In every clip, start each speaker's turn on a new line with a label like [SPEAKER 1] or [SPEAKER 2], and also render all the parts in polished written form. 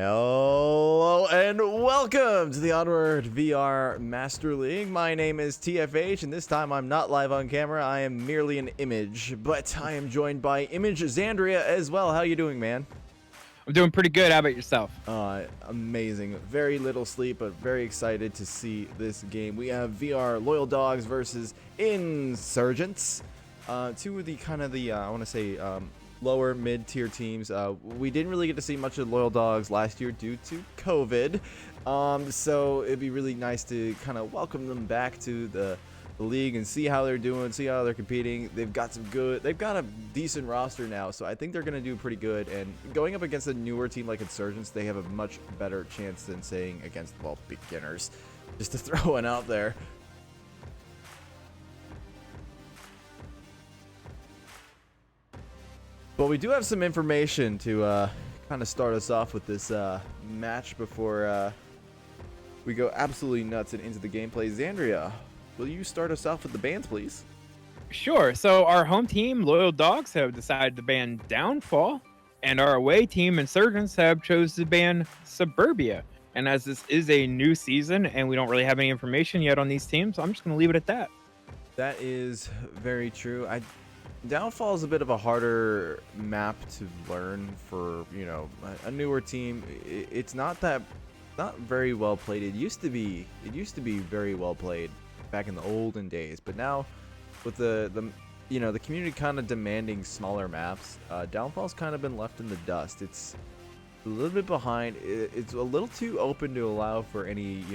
[SPEAKER 1] Hello and welcome to the Onward VR Master League. My name is TFH, and this time I'm not live on camera. I am merely an image, but I am joined by Xandria as well. How you doing, man?
[SPEAKER 2] I'm doing pretty good. How about yourself?
[SPEAKER 1] Amazing. Very little sleep, but very excited to see this game. We have VR Loyal Dogs versus Insurgents. Two of the I want to say lower mid-tier teams. We didn't really get to see much of Loyal Dogs last year due to COVID. So it'd be really nice to kind of welcome them back to the league and see how they're doing, see how they're competing. They've got a decent roster now, so I think they're going to do pretty good. And going up against a newer team like Insurgents, they have a much better chance than saying against, well, beginners. Just to throw one out there. But we do have some information to kind of start us off with this match before we go absolutely nuts and into the gameplay. Xandria, will you start us off with the bans, please?
[SPEAKER 2] Sure. So our home team, Loyal Dogs, have decided to ban Downfall, and our away team, Insurgents, have chosen to ban Suburbia. And as this is a new season and we don't really have any information yet on these teams, I'm just going to leave it at that.
[SPEAKER 1] That is very true. Downfall is a bit of a harder map to learn for, you know, a newer team. It's not very well played. It used to be very well played back in the olden days, but now with the community kind of demanding smaller maps, Downfall's kind of been left in the dust. It's a little bit behind. It's a little too open to allow for any,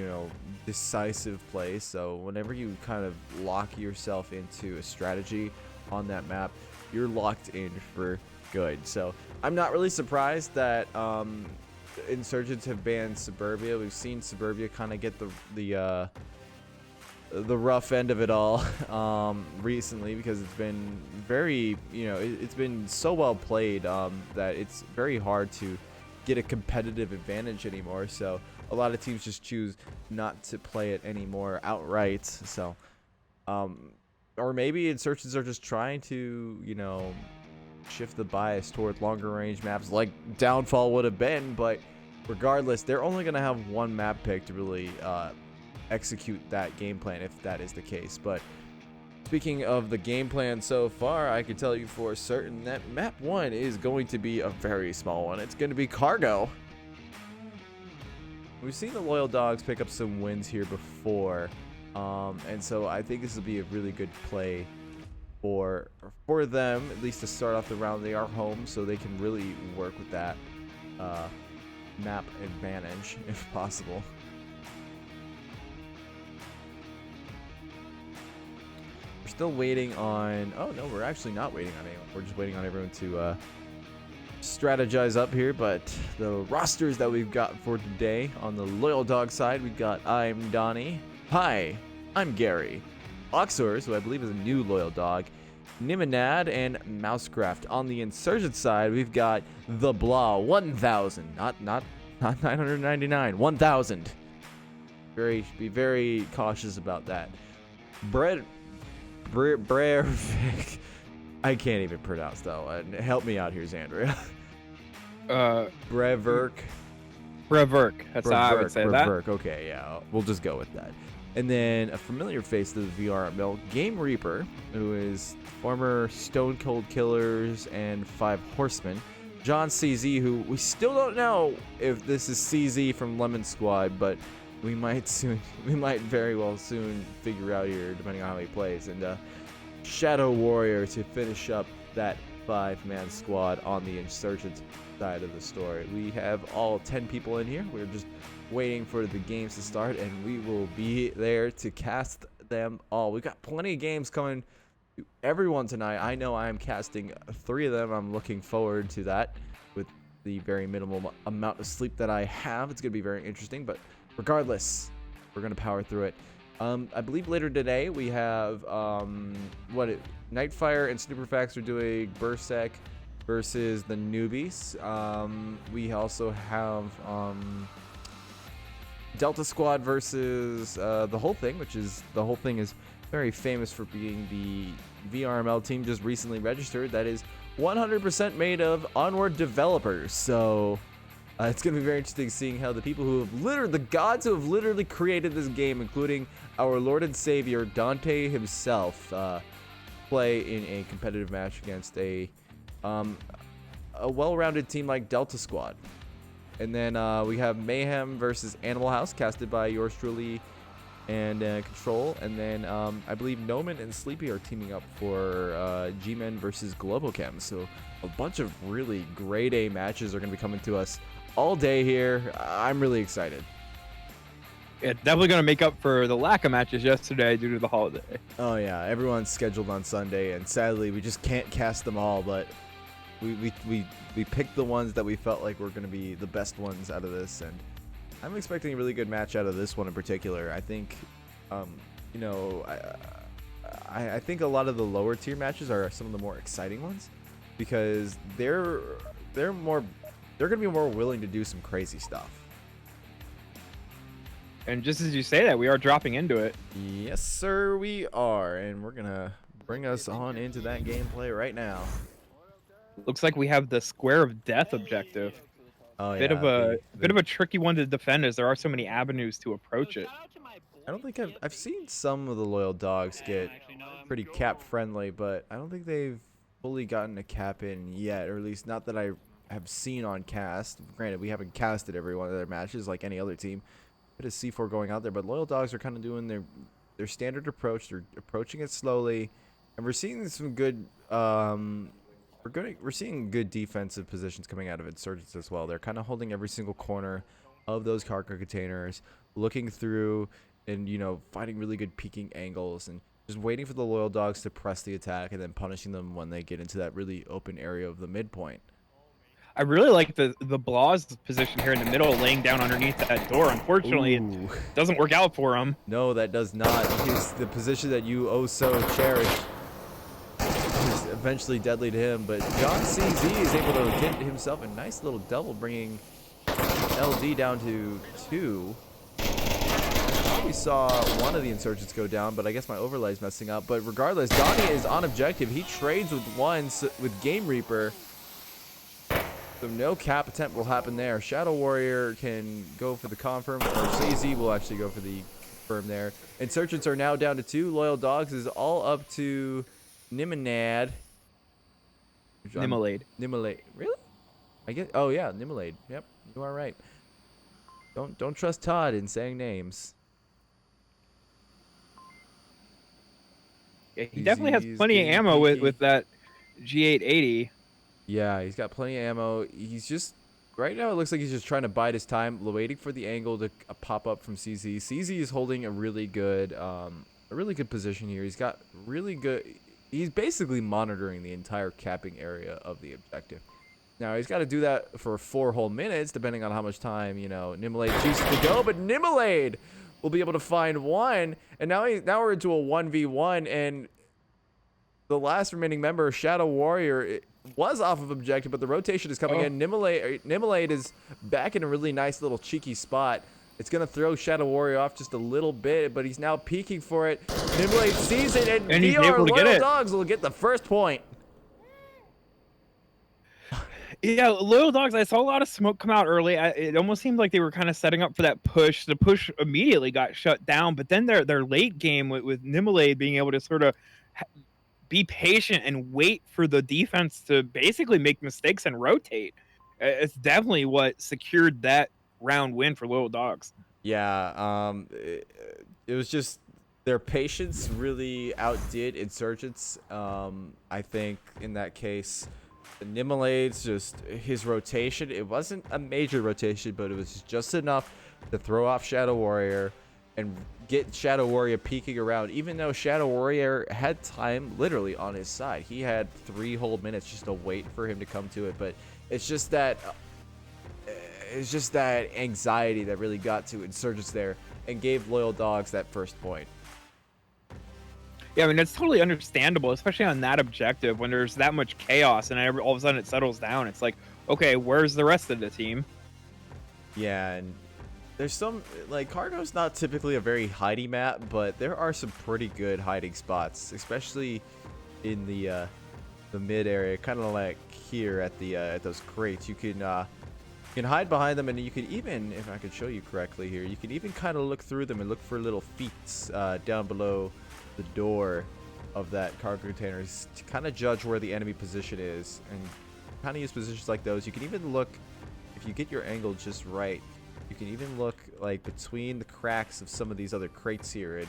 [SPEAKER 1] decisive play. So whenever you kind of lock yourself into a strategy on that map, you're locked in for good. So I'm not really surprised that Insurgents have banned Suburbia. We've seen Suburbia kind of get the rough end of it all recently, because it's been very, it's been so well played that it's very hard to get a competitive advantage anymore. So a lot of teams just choose not to play it anymore outright. So or maybe Insurgents are just trying to, shift the bias toward longer range maps like Downfall would have been. But regardless, they're only going to have one map pick to really execute that game plan, if that is the case. But speaking of the game plan so far, I can tell you for certain that map 1 is going to be a very small one. It's going to be Cargo. We've seen the Loyal Dogs pick up some wins here before. And so I think this will be a really good play for them, at least to start off the round. They are home, so they can really work with that map advantage if possible. We're still waiting on... Oh, no, we're actually not waiting on anyone. We're just waiting on everyone to strategize up here. But the rosters that we've got for today, on the Loyal Dog side, we've got I'm Donnie. Hi, I'm Gary. Oxors, who I believe is a new Loyal Dog, Nimonad, and Mousecraft. On the Insurgent side, we've got the Blah 1000, not 999, 1000. Be very cautious about that. Brevik. I can't even pronounce that one. Help me out here, Xandria.
[SPEAKER 2] Brevik. That's how I would say that.
[SPEAKER 1] Okay, yeah, we'll just go with that. And then a familiar face to the VRML, Game Reaper, who is former Stone Cold Killers and 5 Horsemen. John CZ, who we still don't know if this is CZ from Lemon Squad, but we might very well soon figure out here, depending on how he plays. And Shadow Warrior to finish up that 5-man squad on the Insurgent side of the story. We have all 10 people in here. We're just waiting for the games to start, and we will be there to cast them all. We've got plenty of games coming to everyone tonight. I know I am casting 3 of them. I'm looking forward to that with the very minimal amount of sleep that I have. It's going to be very interesting, but regardless, we're going to power through it. I believe later today we have Nightfire and Snooperfax are doing Berserk versus the Newbies. We also have Delta Squad versus the Whole Thing, the Whole Thing is very famous for being the VRML team just recently registered that is 100% made of Onward developers. So It's going to be very interesting seeing how the people who have the gods who have literally created this game, including our Lord and Savior Dante himself, play in a competitive match against a well-rounded team like Delta Squad. And then we have Mayhem versus Animal House, casted by yours truly and Control. And then I believe Noman and Sleepy are teaming up for G-Men versus Globochem. So a bunch of really grade A matches are going to be coming to us all day here. I'm really excited.
[SPEAKER 2] Yeah, definitely going to make up for the lack of matches yesterday due to the holiday.
[SPEAKER 1] Oh yeah, everyone's scheduled on Sunday, and sadly we just can't cast them all. But we picked the ones that we felt like were going to be the best ones out of this, and I'm expecting a really good match out of this one in particular. I think, you know, I think a lot of the lower tier matches are some of the more exciting ones because they're going to be more willing to do some crazy stuff.
[SPEAKER 2] And just as you say that, we are dropping into it.
[SPEAKER 1] Yes, sir, we are, and we're gonna bring us on into that gameplay right now.
[SPEAKER 2] Looks like we have the Square of Death objective.
[SPEAKER 1] Oh yeah,
[SPEAKER 2] Bit of a tricky one to defend, as there are so many avenues to approach it.
[SPEAKER 1] I don't think I've seen some of the loyal dogs get pretty cap friendly, but I don't think they've fully gotten a cap in yet, or at least not that I have seen on cast. Granted, we haven't casted every one of their matches like any other team. Bit of C4 going out there, but loyal dogs are kind of doing their standard approach. They're approaching it slowly, and we're seeing some good we're seeing good defensive positions coming out of Insurgents as well. They're kind of holding every single corner of those cargo containers, looking through and, you know, finding really good peeking angles and just waiting for the loyal dogs to press the attack and then punishing them when they get into that really open area of the midpoint.
[SPEAKER 2] I really like the Blaw's position here in the middle, laying down underneath that door. Unfortunately,
[SPEAKER 1] Ooh.
[SPEAKER 2] It doesn't work out for him.
[SPEAKER 1] No, that does not. He's the position that you oh so cherish is eventually deadly to him. But John CZ is able to get himself a nice little double, bringing LD down to 2. We saw one of the Insurgents go down, but I guess my overlay is messing up. But regardless, Donnie is on objective. He trades with with Game Reaper. So no cap attempt will happen there. Shadow Warrior can go for the confirm, or CZ will actually go for the confirm there. Insurgents are now down to 2. Loyal Dogs is all up to Nimonad.
[SPEAKER 2] Nimolade.
[SPEAKER 1] Nimolade. Really? I guess. Oh yeah, Nimolade. Yep, you are right. Don't trust Todd in saying names.
[SPEAKER 2] Yeah, he definitely has plenty of ammo with that G880.
[SPEAKER 1] Yeah, he's got plenty of ammo. He's just right now. It looks like he's just trying to bide his time, waiting for the angle to pop up from CZ. CZ is holding a really good position here. He's got really good. He's basically monitoring the entire capping area of the objective. Now he's got to do that for 4 whole minutes, depending on how much time Nimolade chooses to go. But Nimolade will be able to find one, and now we're into a 1v1, and the last remaining member, Shadow Warrior, was off of objective, but the rotation is coming in. Nimolade is back in a really nice little cheeky spot. It's going to throw Shadow Warrior off just a little bit, but he's now peeking for it. Nimolade sees it, and
[SPEAKER 2] he's able to get it.
[SPEAKER 1] Dogs will get the first point.
[SPEAKER 2] Yeah, Loyal Dogs, I saw a lot of smoke come out early. It almost seemed like they were kind of setting up for that push. The push immediately got shut down, but then their late game with Nimolade being able to sort of be patient and wait for the defense to basically make mistakes and rotate. It's definitely what secured that round win for Loyal Dogs.
[SPEAKER 1] Yeah, it was just their patience really outdid Insurgents. I think in that case, Nimolade's just his rotation. It wasn't a major rotation, but it was just enough to throw off Shadow Warrior and get Shadow Warrior peeking around, even though Shadow Warrior had time literally on his side. He had 3 whole minutes just to wait for him to come to it, but it's just that anxiety that really got to Insurgents there and gave Loyal Dogs that first point.
[SPEAKER 2] Yeah, I mean, it's totally understandable, especially on that objective when there's that much chaos and all of a sudden it settles down. It's like, okay, where's the rest of the team?
[SPEAKER 1] Yeah, and there's some, like, Cargo's not typically a very hidey map, but there are some pretty good hiding spots, especially in the mid area, kind of like here at the at those crates. You can You can hide behind them, and you could even, if I could show you correctly here, you can even kind of look through them and look for little feats down below the door of that cargo container to kind of judge where the enemy position is, and kind of use positions like those. You can even look, if you get your angle just right, you can even look like between the cracks of some of these other crates here and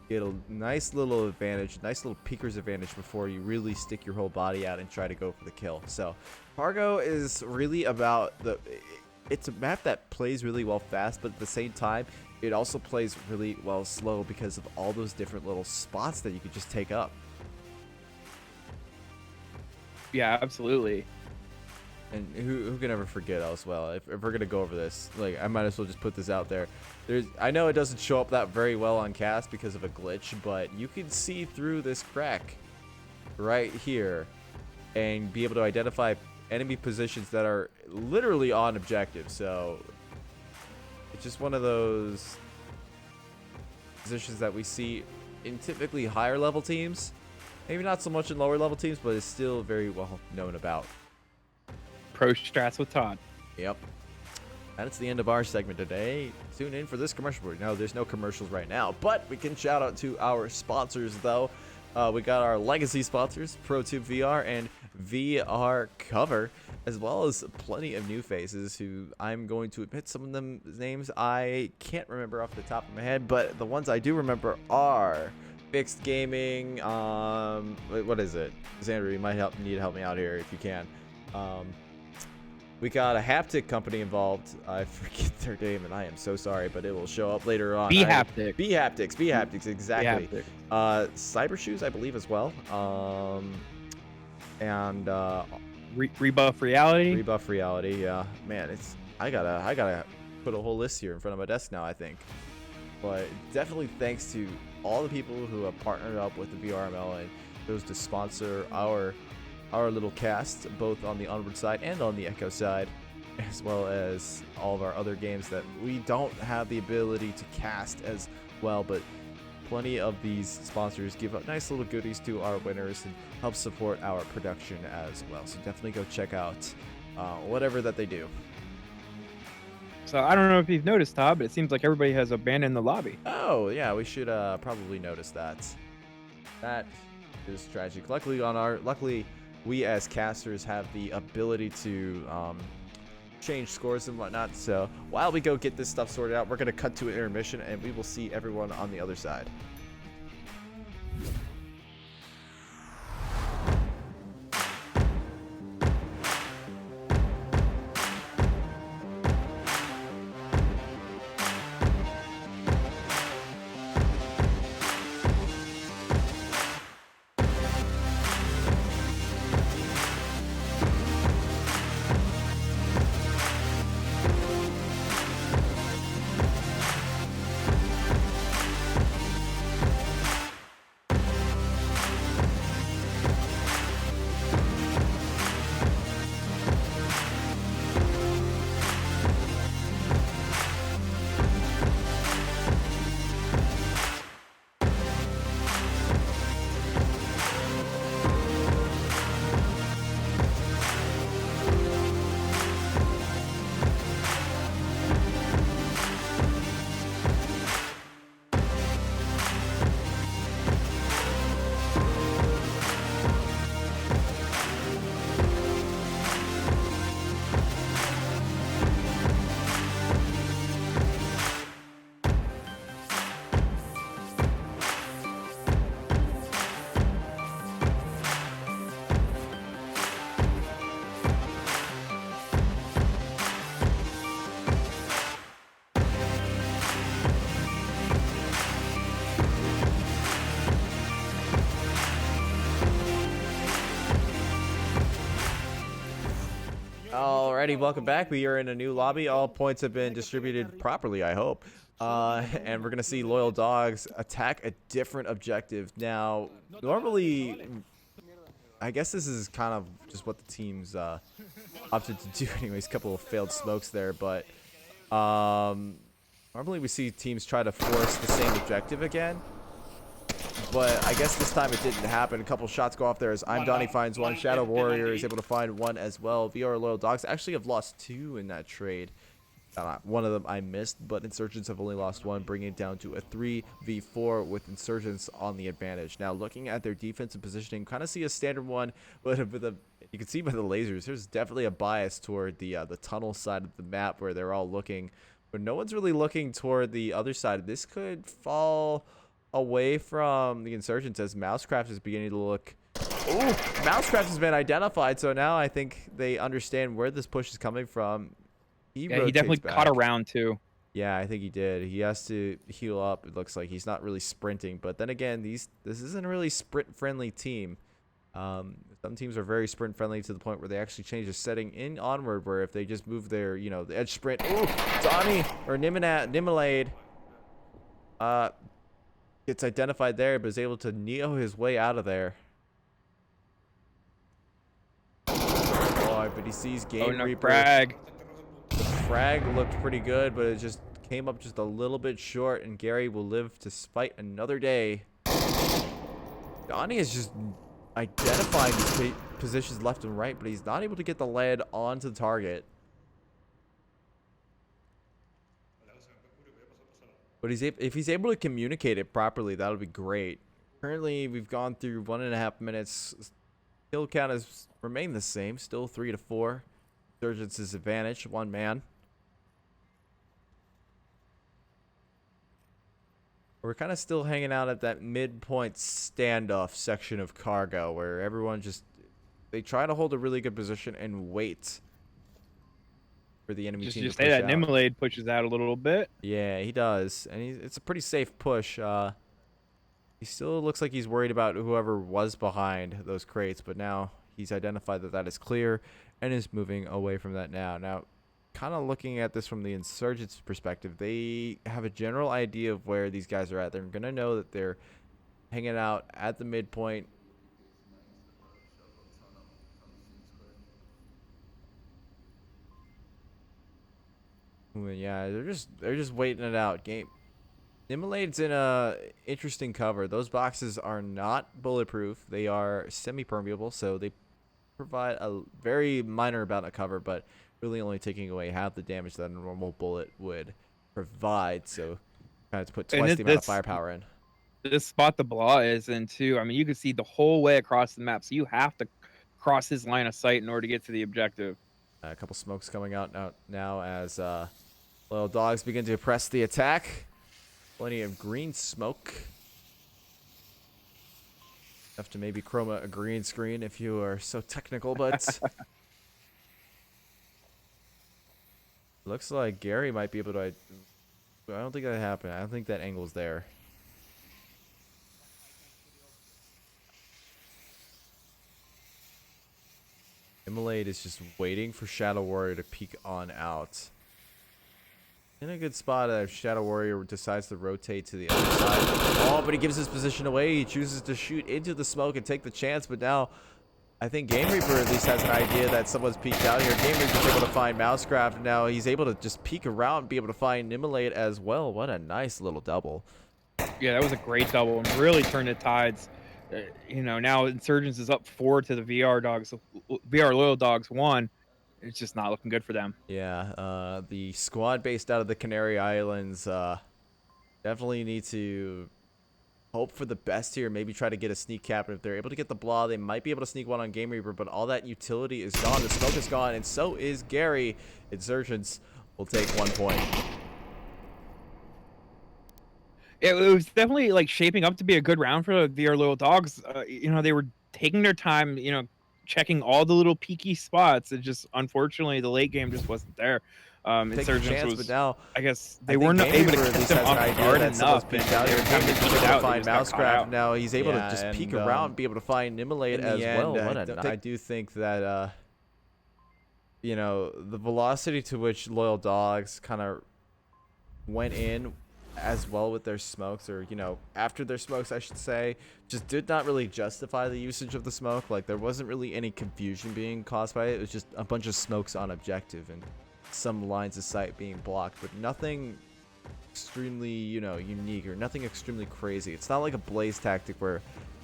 [SPEAKER 1] get a nice little advantage, nice little peeker's advantage before you really stick your whole body out and try to go for the kill. So cargo is really about it's a map that plays really well fast, but at the same time it also plays really well slow because of all those different little spots that you could just take up.
[SPEAKER 2] Yeah, absolutely.
[SPEAKER 1] And who can ever forget as well? If we're gonna go over this, like, I might as well just put this out there. I know it doesn't show up that very well on cast because of a glitch, but you can see through this crack right here and be able to identify enemy positions that are literally on objective. So it's just one of those positions that we see in typically higher level teams. Maybe not so much in lower level teams, but it's still very well known about.
[SPEAKER 2] Pro strats with Todd.
[SPEAKER 1] Yep. That's the end of our segment today. Tune in for this commercial break. No, there's no commercials right now, but we can shout out to our sponsors, though. We got our legacy sponsors, ProTube VR and VR Cover, as well as plenty of new faces who I'm going to admit some of them names I can't remember off the top of my head, but the ones I do remember are Fixed Gaming. What is it? Xandria, you might need to help me out here if you can. We got a haptic company involved. I forget their name, and I am so sorry, but it will show up later on.
[SPEAKER 2] B-Haptics.
[SPEAKER 1] B-Haptics, exactly.
[SPEAKER 2] B-Haptics.
[SPEAKER 1] Cyber Shoes, I believe, as well. And
[SPEAKER 2] Rebuff Reality.
[SPEAKER 1] Rebuff Reality, yeah. Man, I gotta put a whole list here in front of my desk now, I think. But definitely thanks to all the people who have partnered up with the VRML and those to sponsor our little cast, both on the Onward side and on the Echo side, as well as all of our other games that we don't have the ability to cast as well, but plenty of these sponsors give up nice little goodies to our winners and help support our production as well. So definitely go check out whatever that they do.
[SPEAKER 2] So I don't know if you've noticed, Todd, but it seems like everybody has abandoned the lobby.
[SPEAKER 1] Oh yeah, we should probably notice that. That is tragic. Luckily we as casters have the ability to change scores and whatnot. So while we go get this stuff sorted out, we're going to cut to an intermission and we will see everyone on the other side. Alrighty, welcome back. We are in a new lobby. All points have been distributed properly, I hope. And we're going to see Loyal Dogs attack a different objective. Now, normally, I guess this is kind of just what the teams opted to do anyways. A couple of failed smokes there, but normally we see teams try to force the same objective again. but I guess this time it didn't happen. A couple shots go off there as I'm Donnie finds one. Shadow Warrior is able to find one as well. VR Loyal Dogs actually have lost 2 in that trade. One of them I missed, but Insurgents have only lost 1, bringing it down to a 3v4 with Insurgents on the advantage. Now, looking at their defensive positioning, kind of see a standard one, but you can see by the lasers, there's definitely a bias toward the tunnel side of the map where they're all looking, but no one's really looking toward the other side. This could fall away from the Insurgents as Mousecraft is beginning to look. Oh, Mousecraft has been identified, so now I think they understand where this push is coming from.
[SPEAKER 2] He definitely caught around too.
[SPEAKER 1] Yeah, I think he did. He has to heal up. It looks like he's not really sprinting. But then again, this isn't a really sprint-friendly team. Some teams are very sprint-friendly to the point where they actually change the setting in Onward, where if they just move their, the edge sprint. Ooh, Donnie or Nimilade gets identified there, but is able to Neo his way out of there. Oh, but he sees Game Reaper.
[SPEAKER 2] Frag.
[SPEAKER 1] The frag looked pretty good, but it just came up just a little bit short, and Gary will live to fight another day. Donnie is just identifying his positions left and right, but he's not able to get the lead onto the target. But if he's able to communicate it properly, that'll be great. Currently, we've gone through 1.5 minutes. Kill count has remained the same, still 3-4. Insurgents' advantage, 1 man. We're kind of still hanging out at that midpoint standoff section of cargo where everyone they try to hold a really good position and wait for the enemy team to push
[SPEAKER 2] say that
[SPEAKER 1] out.
[SPEAKER 2] Nimilade pushes out a little bit.
[SPEAKER 1] Yeah, he does, and it's a pretty safe push. He still looks like he's worried about whoever was behind those crates, but now he's identified that is clear and is moving away from that now. Now, kind of looking at this from the Insurgents' perspective, they have a general idea of where these guys are at. They're going to know that they're hanging out at the midpoint. Yeah, they're just waiting it out. Nimalade's in a interesting cover. Those boxes are not bulletproof. They are semi-permeable, so they provide a very minor amount of cover, but really only taking away half the damage that a normal bullet would provide. So kind of to put twice the amount of firepower in.
[SPEAKER 2] This spot the Blah is in too. I mean, you can see the whole way across the map, so you have to cross his line of sight in order to get to the objective.
[SPEAKER 1] A couple smokes coming out now as Loyal Dogs begin to press the attack. Plenty of green smoke. Enough to maybe chroma a green screen if you are so technical, but looks like Gary might be able to. I don't think that happened. I don't think that angle's there. Nimilade is just waiting for Shadow Warrior to peek on out. In a good spot if Shadow Warrior decides to rotate to the other side. Oh, but he gives his position away. He chooses to shoot into the smoke and take the chance, but now I think Game Reaper at least has an idea that someone's peeked out here. Game Reaper's able to find Mousecraft. Now he's able to just peek around and be able to find Nimilade as well. What a nice little double.
[SPEAKER 2] Yeah, that was a great double and really turned the tides. Now Insurgents is up 4 to the VR Loyal Dogs 1. It's just not looking good for them.
[SPEAKER 1] Yeah, the squad based out of the Canary Islands definitely need to hope for the best here. Maybe try to get a sneak cap. And if they're able to get the Blah, they might be able to sneak one on Game Reaper, but all that utility is gone. The smoke is gone, and so is Gary. Insurgents will take 1 point.
[SPEAKER 2] It was definitely like shaping up to be a good round for the VR Loyal Dogs. They were taking their time, checking all the little peaky spots. It just, unfortunately, the late game just wasn't there. Insurgents
[SPEAKER 1] but now
[SPEAKER 2] I guess they weren't able to keep them off guard enough.
[SPEAKER 1] Out here. To find Mousecraft. Now he's able to just peek around and be able to find Nimilade as well. I do think that the velocity to which Loyal Dogs kind of went in as well with their smokes, or after their smokes I should say, just did not really justify the usage of the smoke. Like, there wasn't really any confusion being caused by it. It was just a bunch of smokes on objective and some lines of sight being blocked, but nothing extremely, you know, unique or nothing extremely crazy. It's not like a blaze tactic where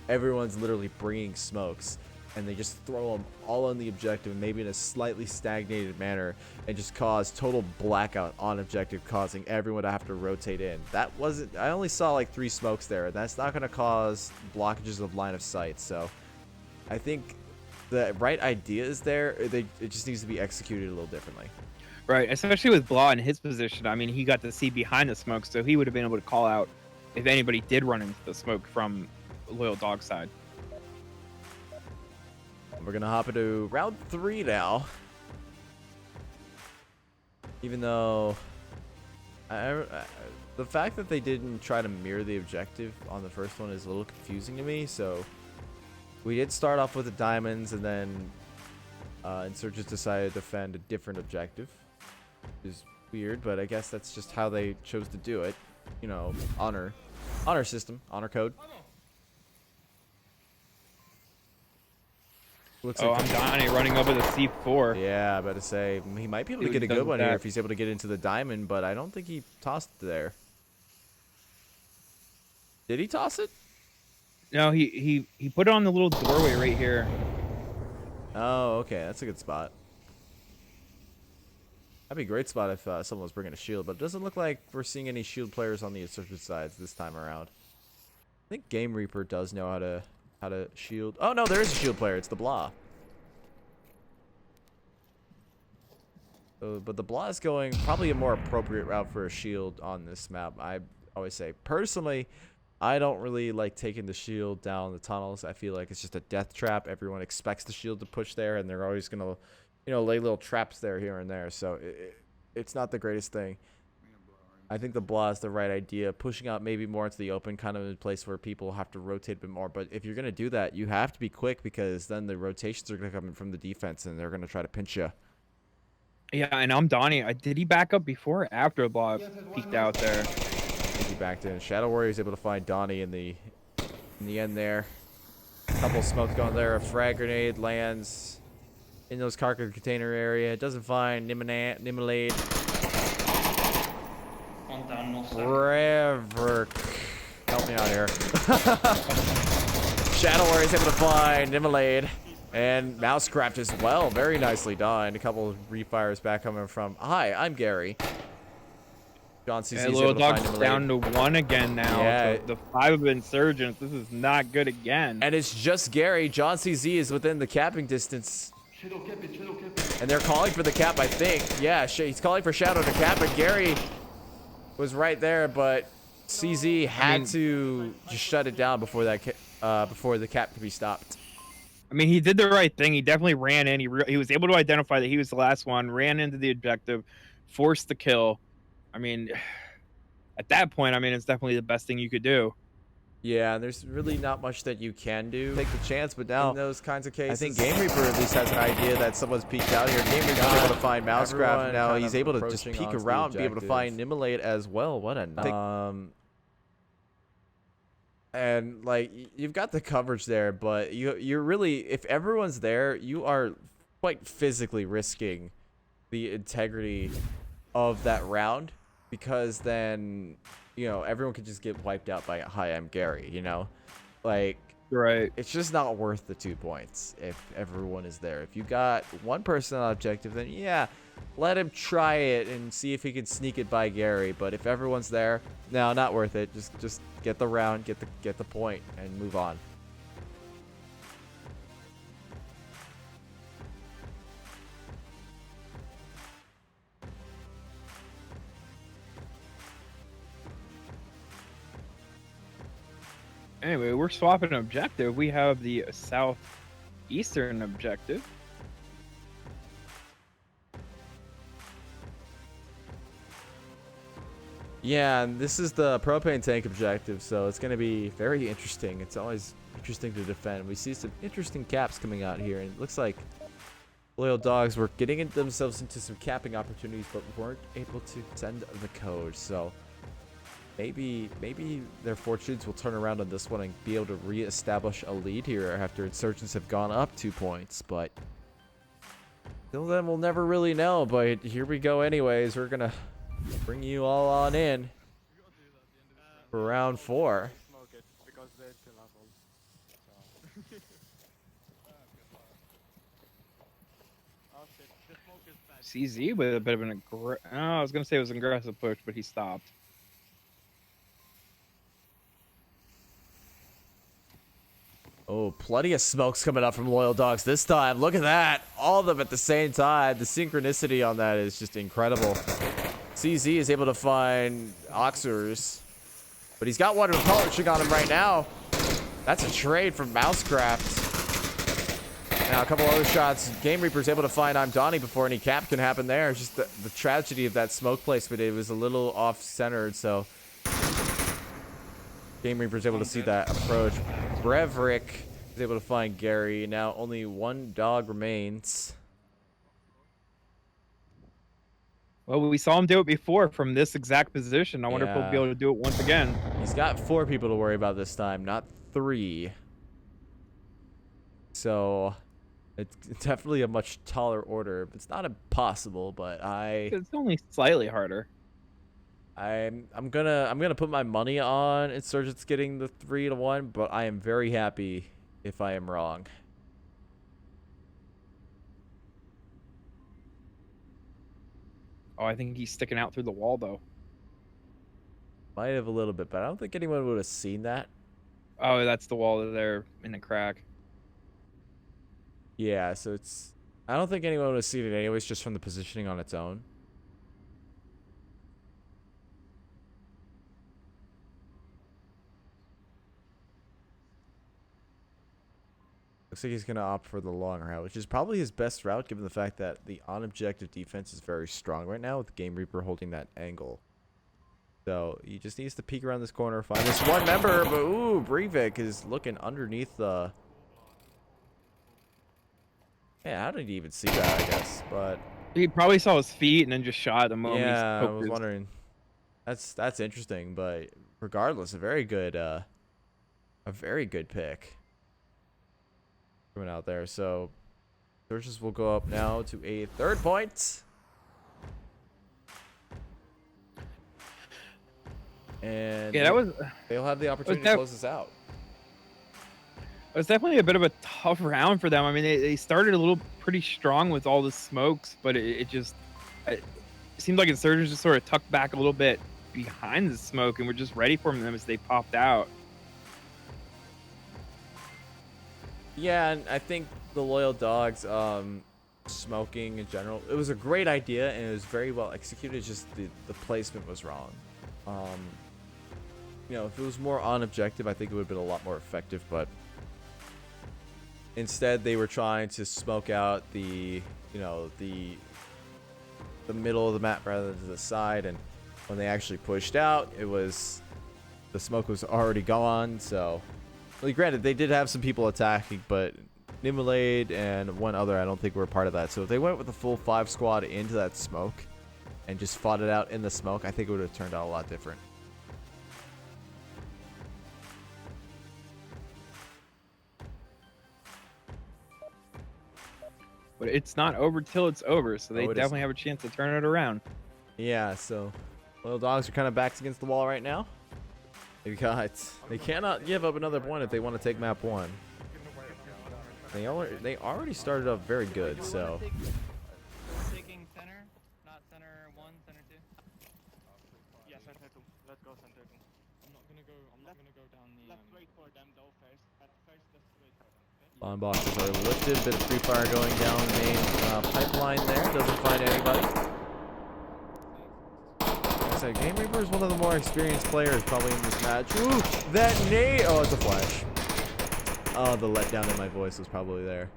[SPEAKER 1] everyone's literally bringing smokes and they just throw them all on the objective, maybe in a slightly stagnated manner, and just cause total blackout on objective, causing everyone to have to rotate in. That wasn't, I only saw like 3 smokes there, and that's not going to cause blockages of line of sight. So I think the right idea is there. It just needs to be executed a little differently.
[SPEAKER 2] Right, especially with Blah in his position. I mean, he got to see behind the smoke, so he would have been able to call out if anybody did run into the smoke from Loyal Dog side.
[SPEAKER 1] We're going to hop into round 3 now. Even though the fact that they didn't try to mirror the objective on the first one is a little confusing to me. So we did start off with the diamonds, and then Insurgents decided to defend a different objective. Which is weird, but I guess that's just how they chose to do it. You know, honor system, honor code. Looks
[SPEAKER 2] Oh,
[SPEAKER 1] like
[SPEAKER 2] I'm Donnie running over the C4.
[SPEAKER 1] Yeah, I better say he might be able to get a good one here if he's able to get into the diamond, but I don't think he tossed it there. Did he toss it?
[SPEAKER 2] No, he put it on the little doorway right here.
[SPEAKER 1] Oh, okay, that's a good spot. That'd be a great spot if someone was bringing a shield, but it doesn't look like we're seeing any shield players on the Insurgent sides this time around. I think Game Reaper does know how to shield. Oh no, there is a shield player. It's the Blah. But the Blah is going probably a more appropriate route for a shield on this map. I always say, personally, I don't really like taking the shield down the tunnels. I feel like it's just a death trap. Everyone expects the shield to push there, and they're always gonna, you know, lay little traps there here and there. So it's not the greatest thing. I think the Blah is the right idea. Pushing out maybe more into the open, kind of in a place where people have to rotate a bit more. But if you're going to do that, you have to be quick, because then the rotations are going to come in from the defense, and they're going to try to pinch you.
[SPEAKER 2] Yeah, and I'm Donnie. Did he back up before or after Blah peeked out there?
[SPEAKER 1] I think he backed in. Shadow Warrior is able to find Donnie in the end there. A couple smokes going there. A frag grenade lands in those cargo container area. It doesn't find Nimilade. Forever. Help me out here. Shadow Warrior is able to find Nimilade. And Mousecraft as well. Very nicely done. A couple of refires back coming from. Hi, I'm Gary. John CZ is able to find
[SPEAKER 2] Dog's down to 1 again now.
[SPEAKER 1] Yeah.
[SPEAKER 2] The 5 of Insurgents. This is not good again.
[SPEAKER 1] And it's just Gary. John CZ is within the capping distance. And they're calling for the cap, I think. Yeah, he's calling for Shadow to cap, but Gary was right there, but CZ had to just shut it down before before the cap could be stopped.
[SPEAKER 2] I mean, he did the right thing. He definitely ran in. He was able to identify that he was the last one, ran into the objective, forced the kill. I mean, at that point, I mean, it's definitely the best thing you could do.
[SPEAKER 1] Yeah, there's really not much that you can do. Take the chance, but now in those kinds of cases, I think Game Reaper at least has an idea that someone's peeked out here. Game Reaper's able to find Mousecraft. Now he's able to just peek around and be able to find Nimilade as well. What a and like you've got the coverage there, but you're really, if everyone's there, you are quite physically risking the integrity of that round, because then, you know, everyone could just get wiped out by hi, I'm Gary, you know? Like,
[SPEAKER 2] right.
[SPEAKER 1] It's just not worth the 2 points if everyone is there. If you got one person on objective, then yeah, let him try it and see if he can sneak it by Gary. But if everyone's there, no, not worth it. Just get the round, get the point, and move on.
[SPEAKER 2] Anyway, we're swapping an objective. We have the southeastern objective.
[SPEAKER 1] Yeah, and this is the propane tank objective, so it's going to be very interesting. It's always interesting to defend. We see some interesting caps coming out here, and it looks like Loyal Dogs were getting themselves into some capping opportunities, but weren't able to send the code. So maybe their fortunes will turn around on this one and be able to re-establish a lead here after Insurgents have gone up 2 points. But till then, we'll never really know. But here we go anyways. We're going to bring you all on in. for round 4.
[SPEAKER 3] Smoke it because they're still assholes. So. Oh shit, the smoke is bad.
[SPEAKER 2] CZ with a bit of an I was gonna say it was an aggressive push, but he stopped.
[SPEAKER 1] Oh, plenty of smokes coming up from Loyal Dogs this time. Look at that. All of them at the same time. The synchronicity on that is just incredible. CZ is able to find Oxers, but he's got one repulsion on him right now. That's a trade from Mousecraft. Now, a couple other shots. Game Reaper's able to find I'm Donnie before any cap can happen there. Just the tragedy of that smoke placement. It was a little off-centered, so Game Reaper's able to see that approach. Breverick is able to find Gary. Now only one dog remains.
[SPEAKER 2] Well, we saw him do it before from this exact position. I wonder if he'll be able to do it once again.
[SPEAKER 1] He's got 4 people to worry about this time, not 3. So it's definitely a much taller order. It's not impossible, but
[SPEAKER 2] It's only slightly harder.
[SPEAKER 1] I'm gonna put my money on Insurgents getting the 3-1, but I am very happy if I am wrong.
[SPEAKER 2] Oh, I think he's sticking out through the wall though.
[SPEAKER 1] Might have a little bit, but I don't think anyone would have seen that.
[SPEAKER 2] Oh, that's the wall there in the crack.
[SPEAKER 1] Yeah, so I don't think anyone would have seen it anyways, just from the positioning on its own. Looks like he's going to opt for the long route, which is probably his best route given the fact that the on-objective defense is very strong right now with Game Reaper holding that angle. So he just needs to peek around this corner, find this one member, but ooh, Breivik is looking underneath the... Yeah, how did he even see that, I guess, but...
[SPEAKER 2] He probably saw his feet and then just shot at the moment.
[SPEAKER 1] Yeah, I was wondering. That's interesting, but regardless, a very good pick coming out there. So Searches will go up now to a 3rd point. And
[SPEAKER 2] yeah,
[SPEAKER 1] they'll have the opportunity to close this out.
[SPEAKER 2] It was definitely a bit of a tough round for them. I mean, they started a little pretty strong with all the smokes, but it seemed like Insurgents just sort of tucked back a little bit behind the smoke and were just ready for them as they popped out.
[SPEAKER 1] Yeah, and I think the Loyal Dogs smoking in general, it was a great idea and it was very well executed. It's just the placement was wrong. You know, if it was more on objective, I think it would have been a lot more effective, but instead they were trying to smoke out the middle of the map rather than the side, and when they actually pushed out, the smoke was already gone. So, well, granted, they did have some people attacking, but Nimulade and one other I don't think were part of that. So if they went with the full 5 squad into that smoke and just fought it out in the smoke, I think it would have turned out a lot different.
[SPEAKER 2] But it's not over till it's over, so they definitely have a chance to turn it around.
[SPEAKER 1] Yeah, so Loyal Dogs are kind of backs against the wall right now. They cannot give up another point if they want to take map 1. They already started off very good, so.
[SPEAKER 3] Taking center, not center 1, center 2. Yeah, center 2. Let's go center 2. I'm not gonna go down the. Let's wait for them though first. Let's wait for them.
[SPEAKER 1] Bomb boxes are lifted. Bit of free fire going down the main pipeline there. Doesn't find anybody. Like I said, Game Reaper is one of the more experienced players probably in this match. Ooh, that nade! Oh, it's a flash. Oh, the letdown in my voice was probably there.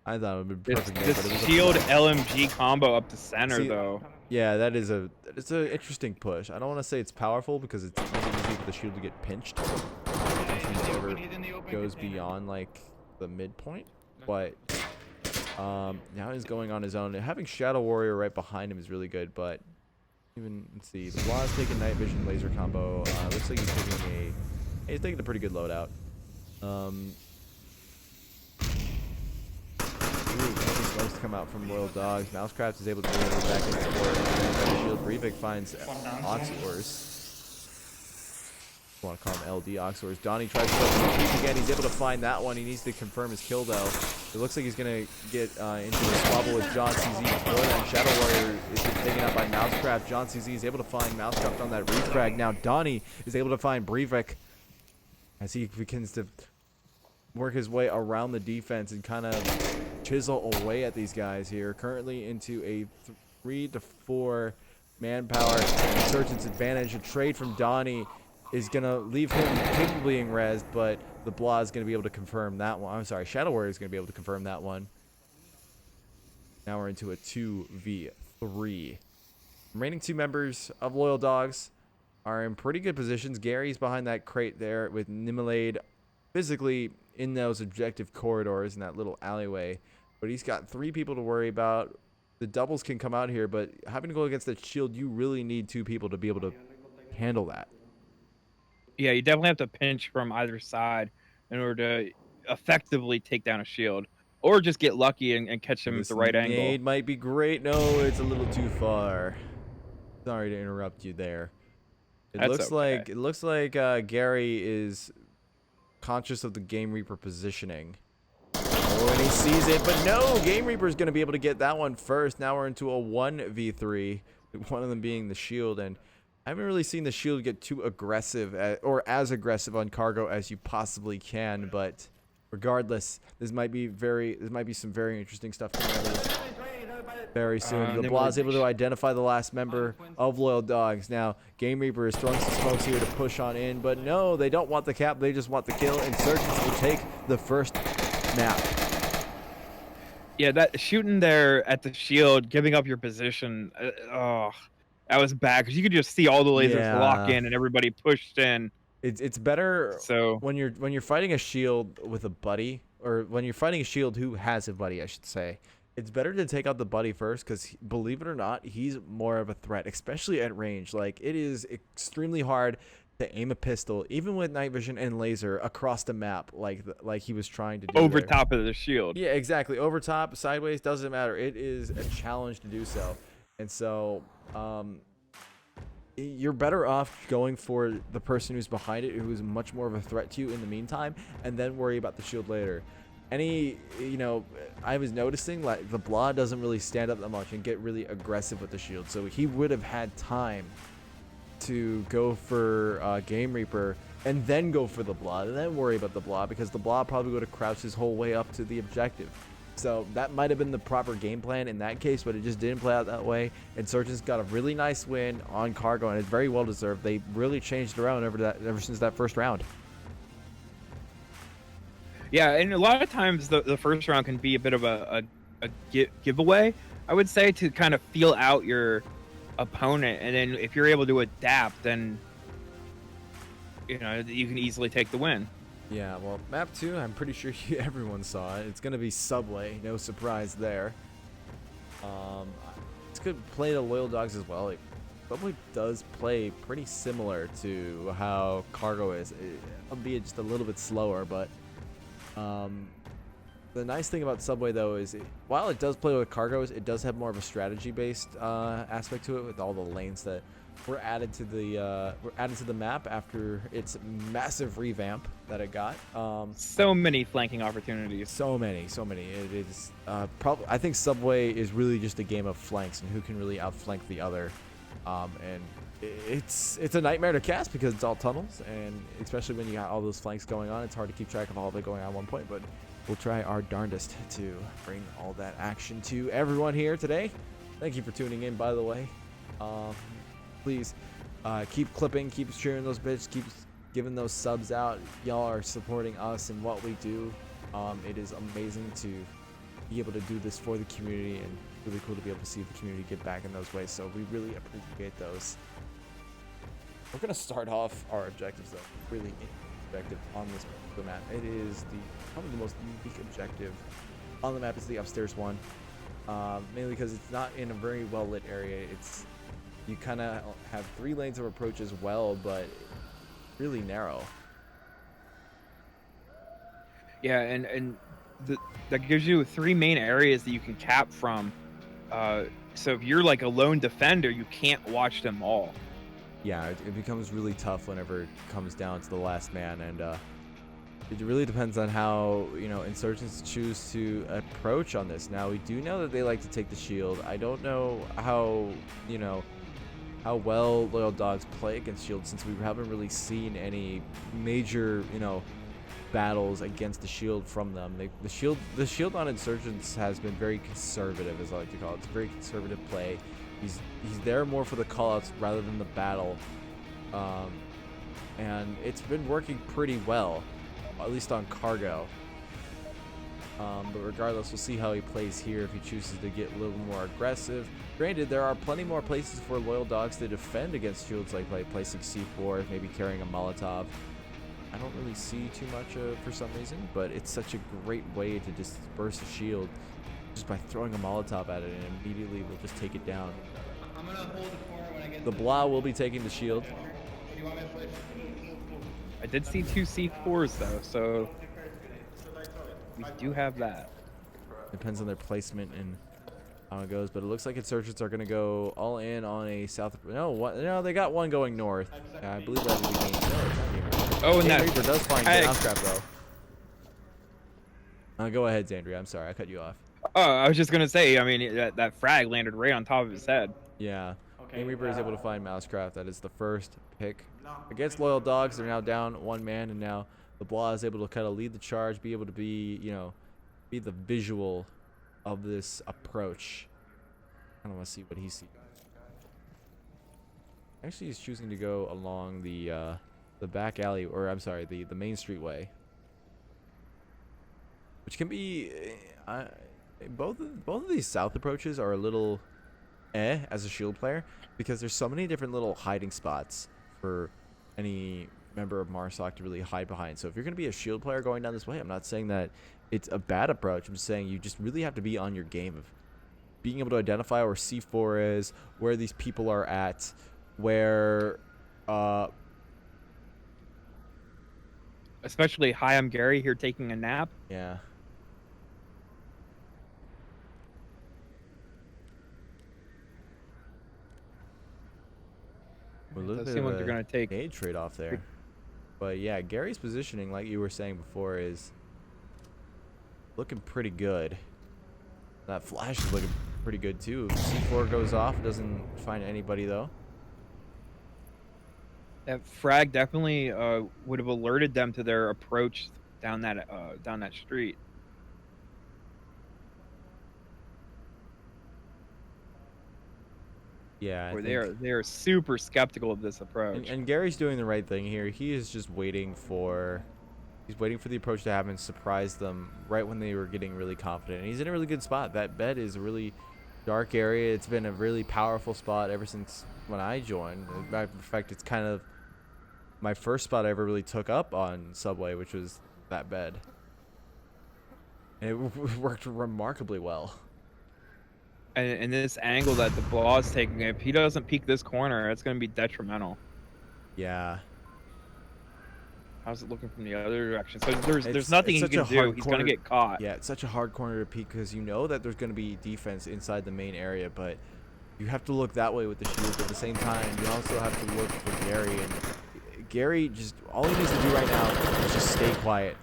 [SPEAKER 1] I thought it would be perfect.
[SPEAKER 2] This shield LMG combo up to center, though.
[SPEAKER 1] Yeah, it's an interesting push. I don't want to say it's powerful because it's really easy for the shield to get pinched. Never goes beyond like the midpoint, but now he's going on his own. Having Shadow Warrior right behind him is really good, but even let's see, the Blah's taking night vision laser combo. Looks like he's taking a pretty good loadout. Ooh, come out from Loyal Dogs. Mousecraft is able to get it back into the shield. Breivik finds Oxors. I want to call him LD Oxors. Donnie tries to go again. He's able to find that one. He needs to confirm his kill, though. It looks like he's going to get into a squabble with John CZ before then. Shadow Warrior is taken out by Mousecraft. John CZ is able to find Mousecraft on that refrag. Now Donnie is able to find Breivik as he begins to work his way around the defense and kind of chisel away at these guys here. Currently into a 3 to 4 manpower Insurgents advantage. A trade from Donnie is going to leave him capable being rezzed, but the Blah is going to be able to confirm that one. I'm sorry, Shadow Warrior is going to be able to confirm that one. Now we're into a 2v3. Remaining 2 members of Loyal Dogs are in pretty good positions. Gary's behind that crate there with Nimelade physically in those objective corridors in that little alleyway. But he's got 3 people to worry about. The doubles can come out here, but having to go against that shield, you really need 2 people to be able to handle that.
[SPEAKER 2] Yeah, you definitely have to pinch from either side in order to effectively take down a shield, or just get lucky and catch them at the right angle.
[SPEAKER 1] Nade might be great. No, it's a little too far. Sorry to interrupt you there. It looks like Gary is conscious of the Game Reaper positioning. Oh, and he sees it, but no, Game Reaper is going to be able to get that one first. Now we're into a 1v3, one of them being the shield, and I haven't really seen the shield get too aggressive or as aggressive on cargo as you possibly can, but regardless, this might be some very interesting stuff coming out of this very soon. The Blah is able to identify the last member of Loyal Dogs. Now, Game Reaper is throwing some smokes here to push on in, but no, they don't want the cap, they just want the kill. Insurgents will take the first map.
[SPEAKER 2] Yeah, that shooting there at the shield, giving up your position, that was bad because you could just see all the lasers lock in and everybody pushed in.
[SPEAKER 1] It's better
[SPEAKER 2] so
[SPEAKER 1] when you're fighting a shield with a buddy, or when you're fighting a shield who has a buddy, I should say. It's better to take out the buddy first because, believe it or not, he's more of a threat, especially at range. Like, it is extremely hard to aim a pistol, even with night vision and laser, across the map, like he was trying to do.
[SPEAKER 2] Over top of the shield.
[SPEAKER 1] Yeah, exactly. Over top, sideways, doesn't matter. It is a challenge to do so. And so, you're better off going for the person who's behind it, who's much more of a threat to you in the meantime, and then worry about the shield later. I was noticing like the Blah doesn't really stand up that much and get really aggressive with the shield, so he would have had time to go for Game Reaper and then go for the Blah and then worry about the Blah, because the Blah probably would have crouched his whole way up to the objective. So that might have been the proper game plan in that case, but it just didn't play out that way. Insurgents got a really nice win on cargo, and it's very well deserved. They really changed it around ever since that first round.
[SPEAKER 2] Yeah, and a lot of times the first round can be a bit of a giveaway, I would say, to kind of feel out your opponent, and then if you're able to adapt, then you can easily take the win.
[SPEAKER 1] Yeah, well, map 2, I'm pretty sure everyone saw it. It's going to be Subway. No surprise there. It's good play to Loyal Dogs as well. Subway does play pretty similar to how Cargo is, albeit just a little bit slower. But the nice thing about Subway, though, is while it does play with Cargos, it does have more of a strategy-based aspect to it, with all the lanes that were added to the map after its massive revamp that it got.
[SPEAKER 2] So many flanking opportunities.
[SPEAKER 1] So many. It is probably. I think Subway is really just a game of flanks and who can really outflank the other. And it's a nightmare to cast because it's all tunnels, and especially when you got all those flanks going on, it's hard to keep track of all of it going on at one point. But we'll try our darndest to bring all that action to everyone here today. Thank you for tuning in, by the way. Please keep clipping, keep sharing those bits, keep giving those subs out. Y'all are supporting us and what we do. It is amazing to be able to do this for the community, and really cool to be able to see the community get back in those ways. So we really appreciate those. We're going to start off our objectives, though, really objective on this map. It is probably the most unique objective on the map. Is the upstairs one, mainly because it's not in a very well lit area. You kind of have 3 lanes of approach as well, but really narrow.
[SPEAKER 2] Yeah, and that gives you 3 main areas that you can cap from. So if you're like a lone defender, you can't watch them all.
[SPEAKER 1] Yeah, it becomes really tough whenever it comes down to the last man, and it really depends on how, you know, Insurgents choose to approach on this. Now, we do know that they like to take the shield. I don't know how, you know, how well Loyal Dogs play against shield, since we haven't really seen any major, you know, battles against the shield from them. The shield on Insurgents has been very conservative, as I like to call it. It's a very conservative play. He's there more for the callouts rather than the battle, and it's been working pretty well, at least on cargo. But regardless, we'll see how he plays here if he chooses to get a little more aggressive. Granted, there are plenty more places for Loyal Dogs to defend against shields, like placing C4, maybe carrying a Molotov. I don't really see too much for some reason, but it's such a great way to disperse a shield just by throwing a Molotov at it, and immediately we'll just take it down.
[SPEAKER 3] I'm gonna hold the corner when I get
[SPEAKER 1] The Blah will be taking the shield.
[SPEAKER 3] You want me to push?
[SPEAKER 2] I did see 2 C4s though, so we do have that.
[SPEAKER 1] Depends on their placement and how it goes, but it looks like Insurgents are going to go all in on a south. No, they got one going north. Yeah, I believe that will be Game. No, it's not Game Reaper.
[SPEAKER 2] Oh, and
[SPEAKER 1] Game
[SPEAKER 2] that
[SPEAKER 1] Reaper does find
[SPEAKER 2] tag.
[SPEAKER 1] Mousetrap though. Go ahead, Xandria. I'm sorry, I cut you off.
[SPEAKER 2] Oh, I was just gonna say, I mean, that frag landed right on top of his head.
[SPEAKER 1] Yeah. Game Reaper is able to find Mousecraft. That is the first pick against Loyal Dogs. They're now down 1 man, and now the Blah is able to kind of lead the charge, be able to be, you know, be the visual of this approach. I don't want to see what he sees. Actually, he's choosing to go along the back alley, or I'm sorry, the main street way, which can be both of these south approaches are a little as a shield player, because there's so many different little hiding spots for any member of MARSOC to really hide behind. So if you're going to be a shield player going down this way, I'm not saying that it's a bad approach. I'm just saying you just really have to be on your game of being able to identify where C4 is, where these people are at, where
[SPEAKER 2] Especially, hi, I'm Gary here taking a nap.
[SPEAKER 1] yeah. A little
[SPEAKER 2] Does
[SPEAKER 1] bit
[SPEAKER 2] seem
[SPEAKER 1] of
[SPEAKER 2] like they're
[SPEAKER 1] a
[SPEAKER 2] gonna take.
[SPEAKER 1] gauge trade-off there. But yeah, Gary's positioning, like you were saying before, is looking pretty good. That flash is looking pretty good too. C4 goes off, doesn't find anybody though.
[SPEAKER 2] That frag definitely would have alerted them to their approach down that street.
[SPEAKER 1] Yeah,
[SPEAKER 2] Where they are super skeptical of this approach.
[SPEAKER 1] and Gary's doing the right thing here. He is just waiting for the approach to happen, surprise them right when they were getting really confident. And he's in a really good spot. That bed is a really dark area. It's been a really powerful spot ever since when I joined. As a matter of fact, it's kind of my first spot I ever really took up on Subway, which was that bed. And it worked remarkably well.
[SPEAKER 2] And this angle that the Blah is taking, if he doesn't peek this corner, it's going to be detrimental.
[SPEAKER 1] Yeah.
[SPEAKER 2] How's it looking from the other direction? So there's nothing he can do. He's going to get caught.
[SPEAKER 1] Yeah, it's such a hard corner to peek because you know that there's going to be defense inside the main area, but you have to look that way with the shield. But at the same time, you also have to look for Gary. And Gary, just all he needs to do right now is just stay quiet.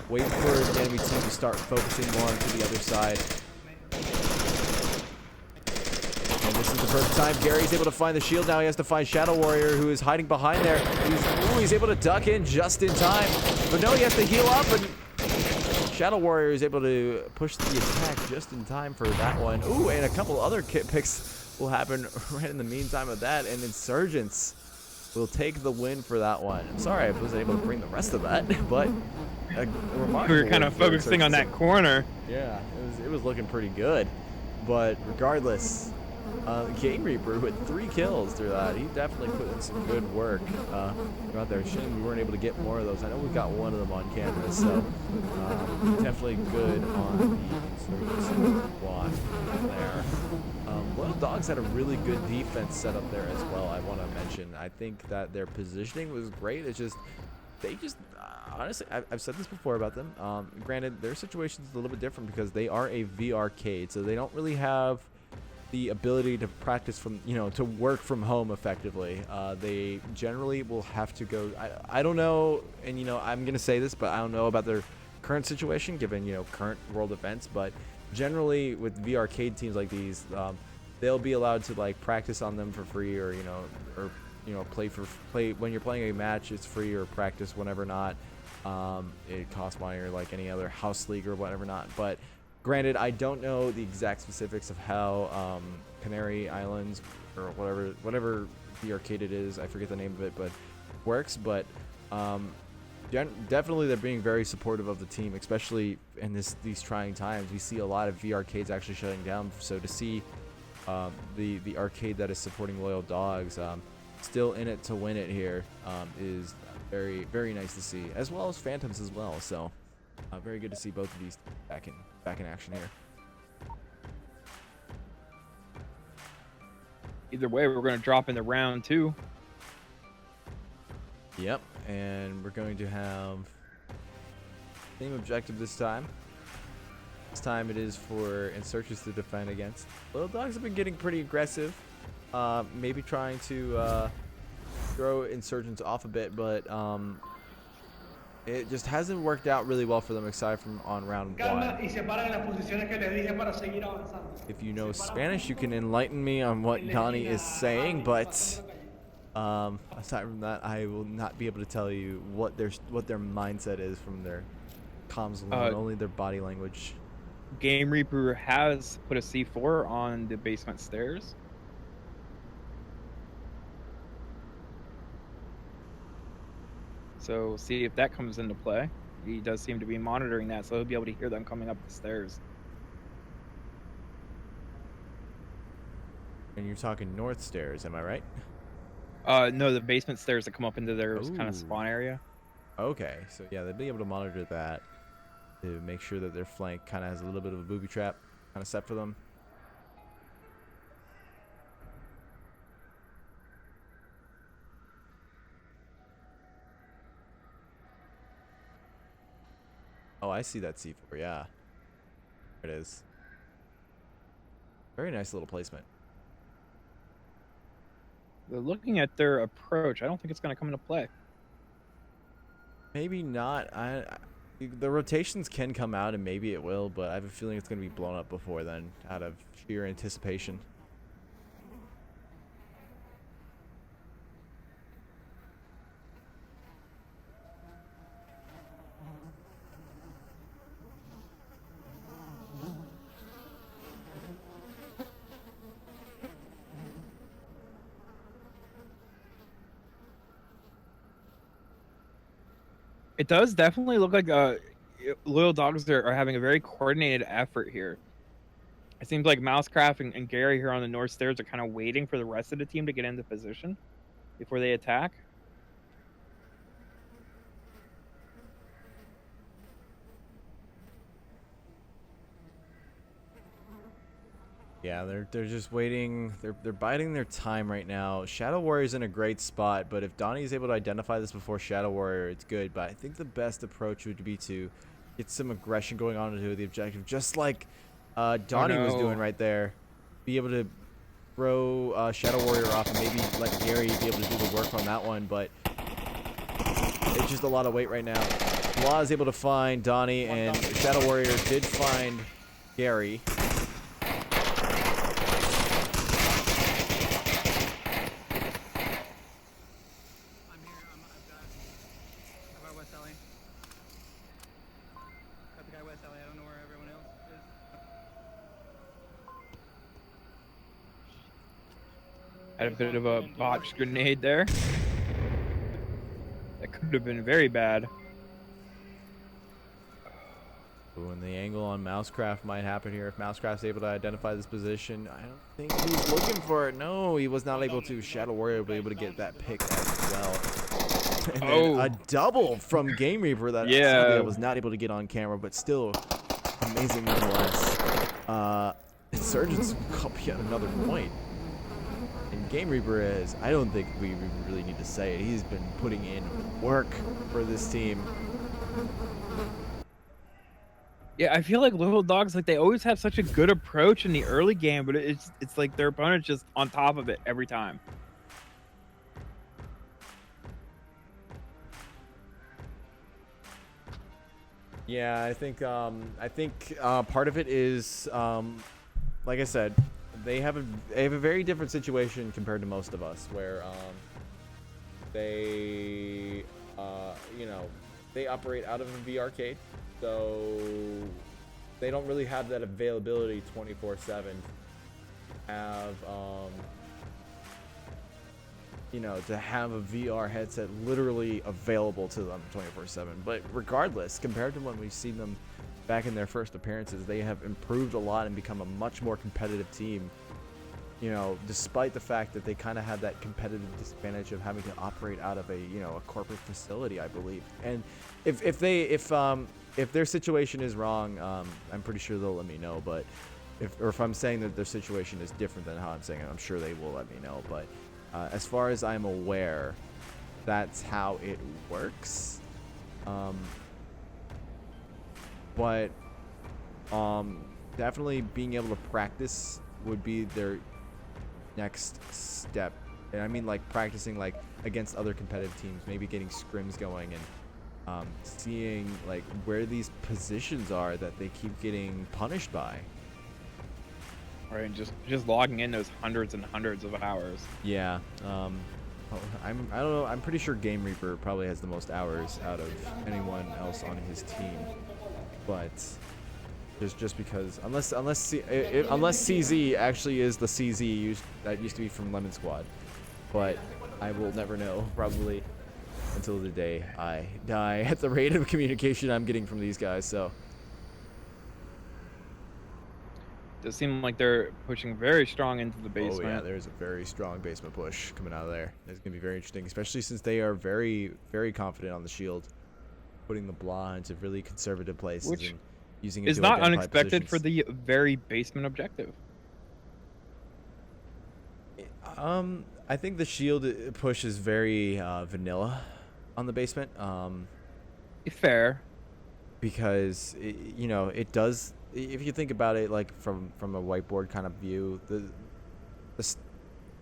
[SPEAKER 1] Wait for the enemy team to start focusing more to the other side. And this is the perfect time. Gary's able to find the shield now. He has to find Shadow Warrior, who is hiding behind there. He's able to duck in just in time. But no, he has to heal up. And Shadow Warrior is able to push the attack just in time for that one. Ooh, and a couple other kit picks will happen right in the meantime of that. And Insurgents will take the win for that one. I'm sorry I wasn't able to bring the rest of that, but a remarkable
[SPEAKER 2] We were kind of focusing on that corner.
[SPEAKER 1] Yeah, it was looking pretty good. But regardless, Game Reaper with 3 kills through that. He definitely put in some good work throughout there. Shame we weren't able to get more of those. I know we got one of them on camera, so definitely good on the Insurgents block there. Loyal Dogs had a really good defense set up there as well, I want to mention. I think that their positioning was great. It's just, they just, honestly, I've said this before about them. Granted, their situation is a little bit different because they are a VRcade, so they don't really have the ability to practice from, to work from home effectively. They generally will have to go. I don't know, and I'm gonna say this, but I don't know about their current situation given current world events. But generally, with VRcade teams like these, they'll be allowed to like practice on them for free, or play when you're playing a match. It's free, or practice whenever not. It costs money, or like any other house league or whatever not. But granted, I don't know the exact specifics of how Canary Islands or whatever the arcade it is, I forget the name of it, but works. But definitely they're being very supportive of the team, especially in these trying times. We see a lot of VRcades actually shutting down. So to see the arcade that is supporting Loyal Dogs still in it to win it here is very, very nice to see, as well as Phantoms as well. So very good to see both of these back in action here.
[SPEAKER 2] Either way, we're going to drop into round 2.
[SPEAKER 1] Yep, and we're going to have same objective this time. This time it is for Insurgents to defend against. Little Dogs have been getting pretty aggressive, maybe trying to throw Insurgents off a bit, but it just hasn't worked out really well for them, aside from on round 1. If you know Spanish, you can enlighten me on what Donnie is saying, but aside from that, I will not be able to tell you what their mindset is from their comms alone, only their body language.
[SPEAKER 2] Game Reaper has put a C4 on the basement stairs. So see if that comes into play. He does seem to be monitoring that, so he'll be able to hear them coming up the stairs.
[SPEAKER 1] And you're talking north stairs, am I right?
[SPEAKER 2] No, the basement stairs that come up into their kind of spawn area.
[SPEAKER 1] Okay, so yeah, they'll be able to monitor that to make sure that their flank kind of has a little bit of a booby trap kind of set for them. Oh, I see that C4, yeah. There it is. Very nice little placement.
[SPEAKER 2] They're looking at their approach. I don't think it's going to come into play.
[SPEAKER 1] Maybe not. The rotations can come out, and maybe it will, but I have a feeling it's going to be blown up before then, out of sheer anticipation.
[SPEAKER 2] It does definitely look like Loyal Dogs are having a very coordinated effort here. It seems like Mousecraft and Gary here on the north stairs are kind of waiting for the rest of the team to get into position before they attack.
[SPEAKER 1] Yeah, they're just waiting. They're biding their time right now. Shadow Warrior's in a great spot, but if Donnie is able to identify this before Shadow Warrior, it's good. But I think the best approach would be to get some aggression going on into the objective, just like Donnie was doing right there. Be able to throw Shadow Warrior off and maybe let Gary be able to do the work on that one, but it's just a lot of weight right now. Law is able to find Donnie, and Shadow Warrior did find Gary.
[SPEAKER 2] Had a bit of a botched grenade there. That could have been very bad.
[SPEAKER 1] Ooh, and the angle on Mousecraft might happen here if Mousecraft's able to identify this position. I don't think he's looking for it. No, he was not able to. Shadow Warrior will be able to get that pick as well. And then a double from Game Reaper that I was not able to get on camera, but still amazing nonetheless. Insurgents up yet another point. And Game Reaper is, I don't think we really need to say it, he's been putting in work for this team.
[SPEAKER 2] Yeah, I feel like Little Dogs, like they always have such a good approach in the early game, but it's like their opponent's just on top of it every time.
[SPEAKER 1] Yeah, I think part of it is like I said, they have a very different situation compared to most of us, where they you know, they operate out of a VR-cade, so they don't really have that availability 24/7. Have you know, to have a VR headset literally available to them 24/7. But regardless, compared to when we've seen them back in their first appearances, they have improved a lot and become a much more competitive team. You know, despite the fact that they kind of had that competitive disadvantage of having to operate out of a, you know, a corporate facility, I believe. And if their situation is wrong, I'm pretty sure they'll let me know. But if I'm saying that their situation is different than how I'm saying it, I'm sure they will let me know. But as far as I'm aware, that's how it works. But definitely being able to practice would be their next step. And I mean, like, practicing like against other competitive teams, maybe getting scrims going and seeing like where these positions are that they keep getting punished by.
[SPEAKER 2] Right, and just logging in those hundreds and hundreds of hours.
[SPEAKER 1] Yeah. I don't know. I'm pretty sure Game Reaper probably has the most hours out of anyone else on his team, but just because unless CZ actually is the CZ that used to be from Lemon Squad, but I will never know probably until the day I die at the rate of communication I'm getting from these guys. So.
[SPEAKER 2] Does seem like they're pushing very strong into the basement.
[SPEAKER 1] Oh yeah, there's a very strong basement push coming out of there. It's gonna be very interesting, especially since they are very, very confident on the shield, putting the blah into really conservative places,
[SPEAKER 2] which
[SPEAKER 1] and using it
[SPEAKER 2] is
[SPEAKER 1] to
[SPEAKER 2] not
[SPEAKER 1] identify
[SPEAKER 2] unexpected for
[SPEAKER 1] positions.
[SPEAKER 2] the very basement objective.
[SPEAKER 1] I think the shield push is very vanilla on the basement.
[SPEAKER 2] Fair.
[SPEAKER 1] Because you know, it does. If you think about it, like from a whiteboard kind of view,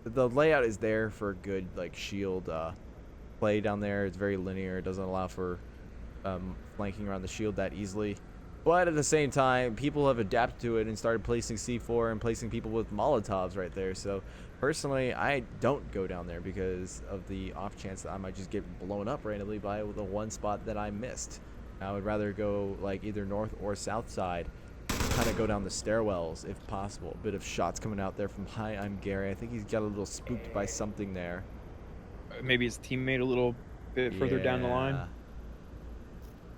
[SPEAKER 1] the layout is there for a good like shield play down there. It's very linear. It doesn't allow for flanking around the shield that easily. But at the same time, people have adapted to it and started placing C4 and placing people with Molotovs right there. So personally, I don't go down there because of the off chance that I might just get blown up randomly by the one spot that I missed. I would rather go like either north or south side, kind of go down the stairwells if possible. A bit of shots coming out there from Hi, I'm Gary. I think he's got a little spooked by something there.
[SPEAKER 2] Maybe his teammate a little bit further down the line.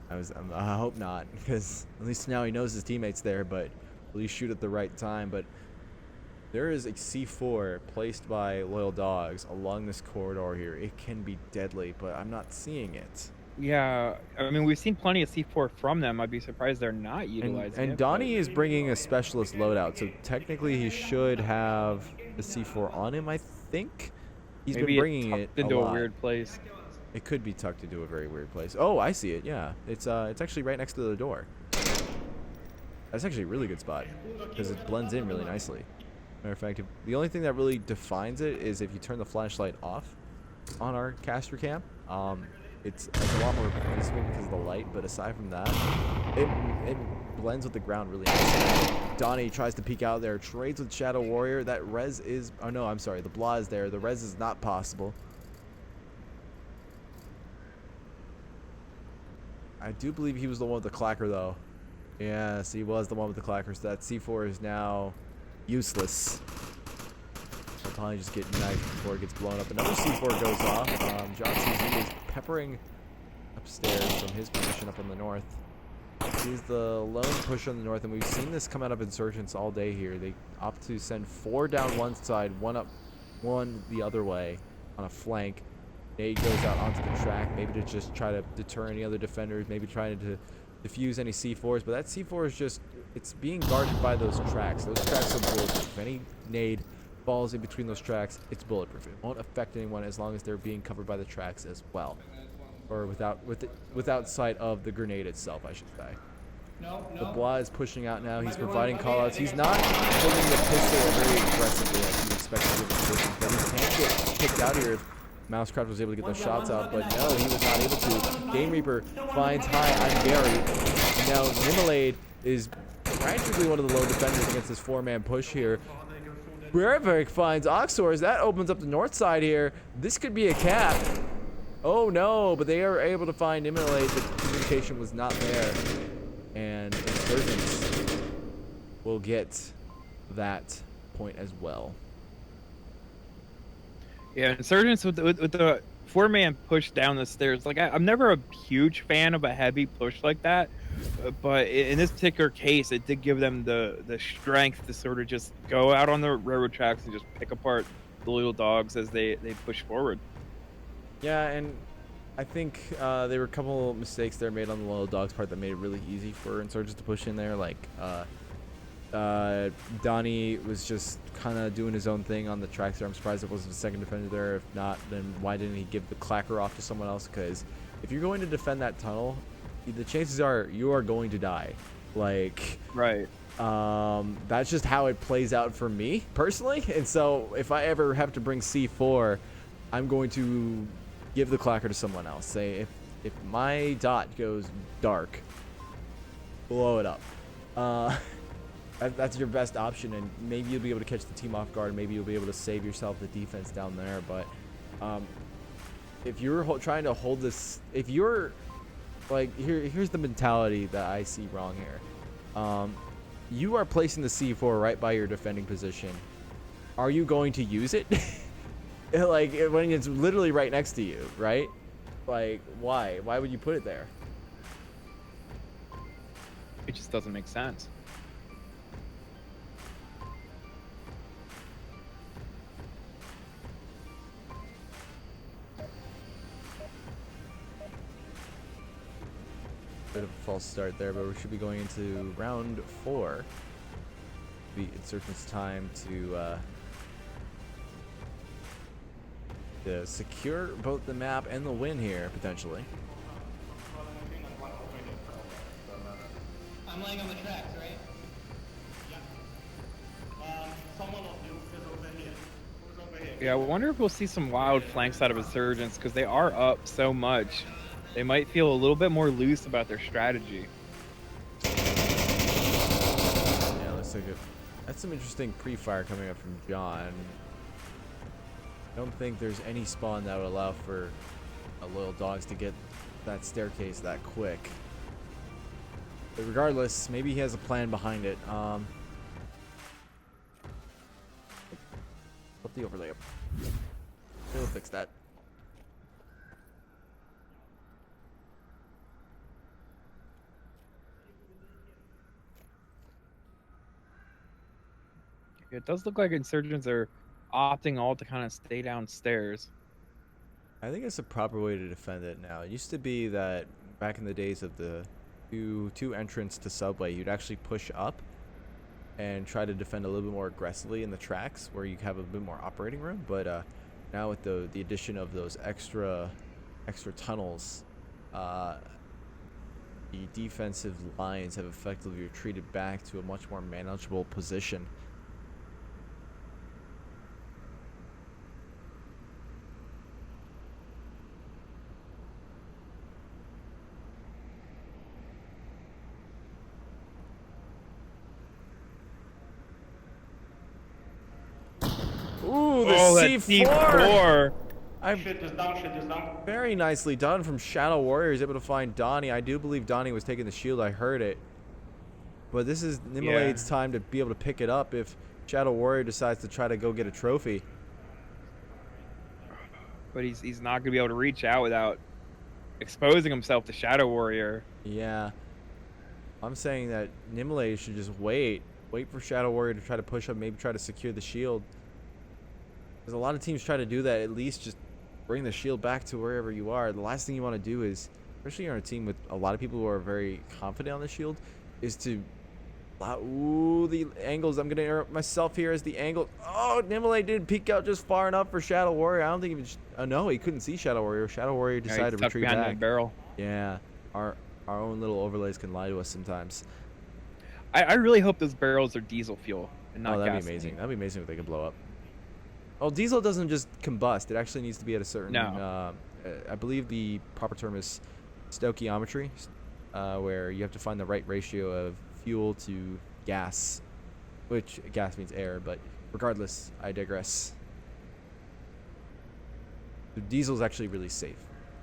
[SPEAKER 1] I hope not, because at least now he knows his teammate's there, but at least shoot at the right time. But there is a C4 placed by Loyal Dogs along this corridor here. It can be deadly, but I'm not seeing it.
[SPEAKER 2] Yeah, I mean, we've seen plenty of C4 from them. I'd be surprised they're not utilizing it.
[SPEAKER 1] And Donnie is bringing a specialist loadout, so technically he should have the C4 on him, I think. He's
[SPEAKER 2] Maybe
[SPEAKER 1] been bringing it
[SPEAKER 2] into
[SPEAKER 1] a lot.
[SPEAKER 2] weird place.
[SPEAKER 1] It could be tucked into a very weird place. Oh, I see it. Yeah, it's actually right next to the door. That's actually a really good spot because it blends in really nicely. Matter of fact, the only thing that really defines it is if you turn the flashlight off on our caster cam. It's a lot more visible because of the light, but aside from that, it blends with the ground really nicely. Donnie tries to peek out there, trades with Shadow Warrior. That res is, oh no, I'm sorry, the blah is there. The res is not possible. I do believe he was the one with the clacker though. Yes, he was the one with the clacker, so that C4 is now useless. I'll probably just get knifed before it gets blown up. Another C4 goes off. John CZ is peppering upstairs from his position up on the north. He's the lone push on the north, and we've seen this come out of Insurgents all day here. They opt to send 4 down one side, 1 up, 1 the other way on a flank. Nade goes out onto the track, maybe to just try to deter any other defenders, maybe trying to defuse any C4s, but that C4 is just, it's being guarded by those tracks. Those tracks are bulletproof. If any nade falls in between those tracks, it's bulletproof. It won't affect anyone as long as they're being covered by the tracks as well. or without sight of the grenade itself, I should say.
[SPEAKER 3] No,
[SPEAKER 1] The
[SPEAKER 3] no.
[SPEAKER 1] Blah is pushing out now. He's providing callouts. He's not holding the pistol very aggressively as you expect to with the position, but he can get kicked out here if Mousecraft was able to get those shots out, but no, he was not able to. Game Reaper finds high on Gary. And now Nimilade is practically one of the low defenders against this 4-man push here. Breivik finds Oxors. That opens up the north side here. This could be a cap. Oh no, but they are able to find Nimilade. The communication was not there. And Insurgents will get that point as well.
[SPEAKER 2] Yeah, Insurgents with the 4-man push down the stairs. Like I'm never a huge fan of a heavy push like that, but in this particular case, it did give them the strength to sort of just go out on the railroad tracks and just pick apart the little dogs as they push forward.
[SPEAKER 1] Yeah, and I think there were a couple mistakes there made on the Loyal Dogs part that made it really easy for Insurgents to push in there. Like Donnie was just kind of doing his own thing on the tracks there. I'm surprised it wasn't a second defender there. If not, then why didn't he give the clacker off to someone else? Because if you're going to defend that tunnel, the chances are you are going to die. Like,
[SPEAKER 2] right.
[SPEAKER 1] That's just how it plays out for me personally. And so if I ever have to bring C4, I'm going to give the clacker to someone else. Say if my dot goes dark, blow it up. That's your best option, and maybe you'll be able to catch the team off guard. Maybe you'll be able to save yourself the defense down there. But if you're trying to hold this, if you're like, here's the mentality that I see wrong here. You are placing the C4 right by your defending position. Are you going to use it? Like when it's literally right next to you, right? Like why? Why would you put it there?
[SPEAKER 2] It just doesn't make sense.
[SPEAKER 1] Bit of a false start there, but we should be going into round 4. The Insurgents' time to secure both the map and the win here potentially.
[SPEAKER 3] I'm laying on the tracks, right? Yeah. Someone of you is over here. Who's over here?
[SPEAKER 2] Yeah, I wonder if we'll see some wild flanks out of Insurgents because they are up so much. They might feel a little bit more loose about their strategy.
[SPEAKER 1] Yeah, looks like that's some interesting pre-fire coming up from John. I don't think there's any spawn that would allow for Loyal Dogs to get that staircase that quick. But regardless, maybe he has a plan behind it. Put the overlay up. We'll fix that.
[SPEAKER 2] It does look like Insurgents are opting all to kind of stay downstairs.
[SPEAKER 1] I think it's a proper way to defend it now. It used to be that back in the days of the two entrants to Subway, you'd actually push up and try to defend a little bit more aggressively in the tracks where you have a bit more operating room. But now with the addition of those extra tunnels, the defensive lines have effectively retreated back to a much more manageable position. Ooh, the C4!
[SPEAKER 3] Shit is down.
[SPEAKER 1] Very nicely done from Shadow Warrior. He's able to find Donnie. I do believe Donnie was taking the shield. I heard it. But this is Nimalade's time to be able to pick it up if Shadow Warrior decides to try to go get a trophy.
[SPEAKER 2] But he's not going to be able to reach out without exposing himself to Shadow Warrior.
[SPEAKER 1] Yeah. I'm saying that Nimalade should just wait. Wait for Shadow Warrior to try to push up, maybe try to secure the shield. Because a lot of teams try to do that, at least just bring the shield back to wherever you are. The last thing you want to do is, especially on a team with a lot of people who are very confident on the shield, is to Ooh, the angles. I'm gonna interrupt myself here as the angle. Oh, Nimble didn't peek out just far enough for Shadow Warrior. I don't think even. No, he couldn't see Shadow Warrior. Shadow Warrior
[SPEAKER 2] Yeah,
[SPEAKER 1] decided
[SPEAKER 2] he's
[SPEAKER 1] to
[SPEAKER 2] tucked
[SPEAKER 1] retreat
[SPEAKER 2] behind
[SPEAKER 1] back.
[SPEAKER 2] that barrel.
[SPEAKER 1] Yeah, our own little overlays can lie to us sometimes.
[SPEAKER 2] I really hope those barrels are diesel fuel and not
[SPEAKER 1] Oh, that'd be
[SPEAKER 2] gasoline.
[SPEAKER 1] amazing. That'd be amazing if they could blow up. Oh, diesel doesn't just combust. It actually needs to be at a certain.
[SPEAKER 2] No.
[SPEAKER 1] I believe the proper term is stoichiometry, where you have to find the right ratio of fuel to gas, which gas means air, but regardless, I digress. The diesel's actually really safe.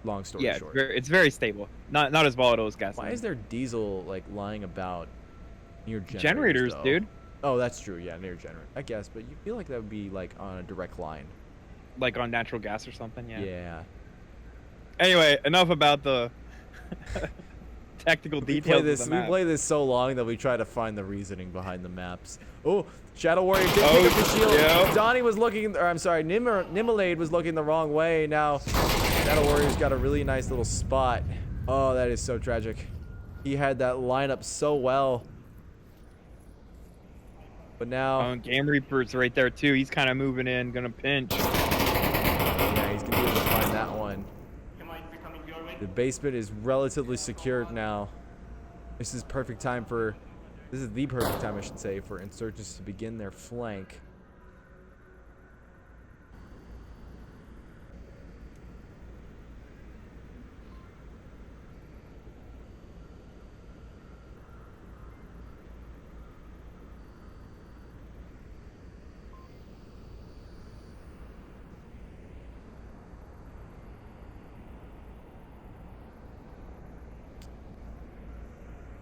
[SPEAKER 1] Long story
[SPEAKER 2] Yeah,
[SPEAKER 1] short.
[SPEAKER 2] it's very stable. Not as volatile as gasoline.
[SPEAKER 1] Why is there diesel like lying about near
[SPEAKER 2] generators,
[SPEAKER 1] though?
[SPEAKER 2] dude?
[SPEAKER 1] Oh, that's true. Yeah, near generator. I guess, but you feel like that would be like on a direct line.
[SPEAKER 2] Like on natural gas or something, yeah.
[SPEAKER 1] Yeah.
[SPEAKER 2] Anyway, enough about the technical
[SPEAKER 1] We
[SPEAKER 2] details
[SPEAKER 1] play this.
[SPEAKER 2] of the
[SPEAKER 1] We
[SPEAKER 2] map.
[SPEAKER 1] play this so long that we try to find the reasoning behind the maps. Oh, Shadow Warrior did pick up the shield.
[SPEAKER 2] yeah.
[SPEAKER 1] Donnie was looking, or I'm sorry, Nimblade was looking the wrong way. Now, Shadow Warrior's got a really nice little spot. Oh, that is so tragic. He had that lineup so well. But now,
[SPEAKER 2] Oh, and Game Reaper's right there too. He's kind of moving in, gonna pinch.
[SPEAKER 1] yeah, he's gonna be able to find that one.
[SPEAKER 3] You might be coming your way.
[SPEAKER 1] The basement is relatively secured now. This is the perfect time, I should say, for Insurgents to begin their flank.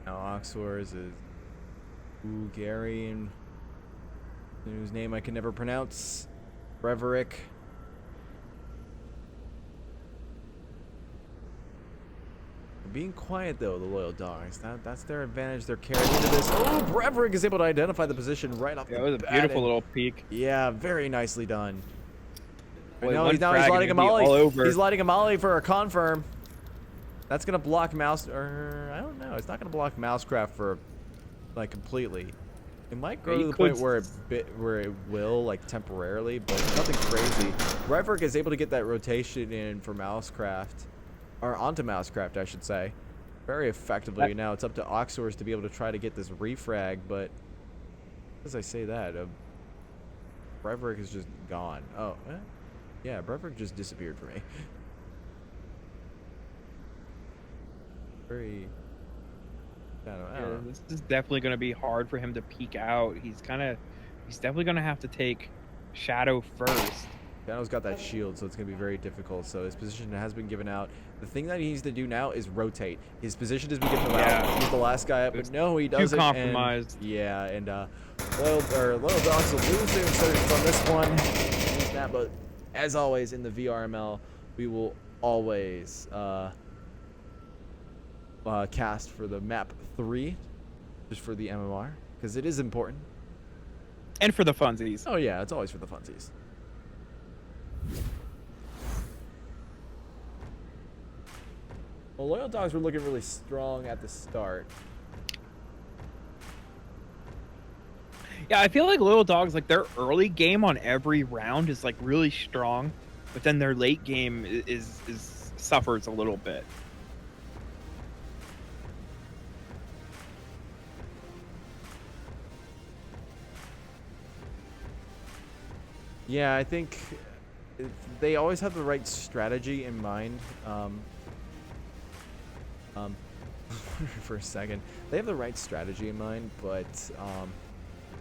[SPEAKER 1] Now Oxors is Bulgarian, whose name I can never pronounce. Breverick. They're being quiet though, the loyal dogs. That's their advantage. They're carrying into this. Oh, Breverick is able to identify the position right off
[SPEAKER 2] Yeah,
[SPEAKER 1] the
[SPEAKER 2] it was a
[SPEAKER 1] bat,
[SPEAKER 2] beautiful
[SPEAKER 1] and-
[SPEAKER 2] little peek.
[SPEAKER 1] Yeah, very nicely done.
[SPEAKER 2] Boy,
[SPEAKER 1] No,
[SPEAKER 2] one
[SPEAKER 1] he's
[SPEAKER 2] frag
[SPEAKER 1] lighting a
[SPEAKER 2] and it'd be all
[SPEAKER 1] molly.
[SPEAKER 2] over.
[SPEAKER 1] He's lighting a molly for a confirm. That's gonna block mouse, or I don't know. It's not gonna block Mousecraft for like completely. It might grow
[SPEAKER 2] Yeah,
[SPEAKER 1] to
[SPEAKER 2] you
[SPEAKER 1] the point
[SPEAKER 2] could
[SPEAKER 1] where it will like temporarily, but nothing crazy. Breverick is able to get that rotation in for Mousecraft, or onto Mousecraft, I should say, very effectively. Now it's up to Oxors to be able to try to get this refrag, but as I say that, Breverick is just gone. Oh, yeah, Breverick just disappeared for me. Very. I don't know.
[SPEAKER 2] This is definitely going to be hard for him to peek out. He's definitely going to have to take Shadow first.
[SPEAKER 1] Shadow's got that shield, so it's going to be very difficult. So his position has been given out. The thing that he needs to do now is rotate. His position has been given out. He's the last guy up, but no, he doesn't.
[SPEAKER 2] Too compromised.
[SPEAKER 1] And Loyal Dogs will lose their insurgents on this one. But as always in the VRML, we will always cast for the map 3, just for the MMR, because it is important.
[SPEAKER 2] And for the funsies.
[SPEAKER 1] Oh yeah, it's always for the funsies. Well, Loyal Dogs were looking really strong at the start.
[SPEAKER 2] Yeah, I feel like Loyal Dogs, like their early game on every round is like really strong, but then their late game is suffers a little bit.
[SPEAKER 1] Yeah, I think they always have the right strategy in mind. For a second, they have the right strategy in mind, but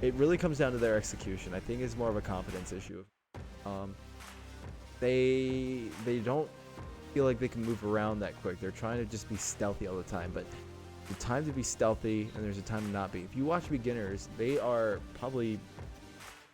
[SPEAKER 1] it really comes down to their execution. I think it's more of a confidence issue. They don't feel like they can move around that quick. They're trying to just be stealthy all the time, but there's a time to be stealthy and there's a time to not be. If you watch beginners, they are probably,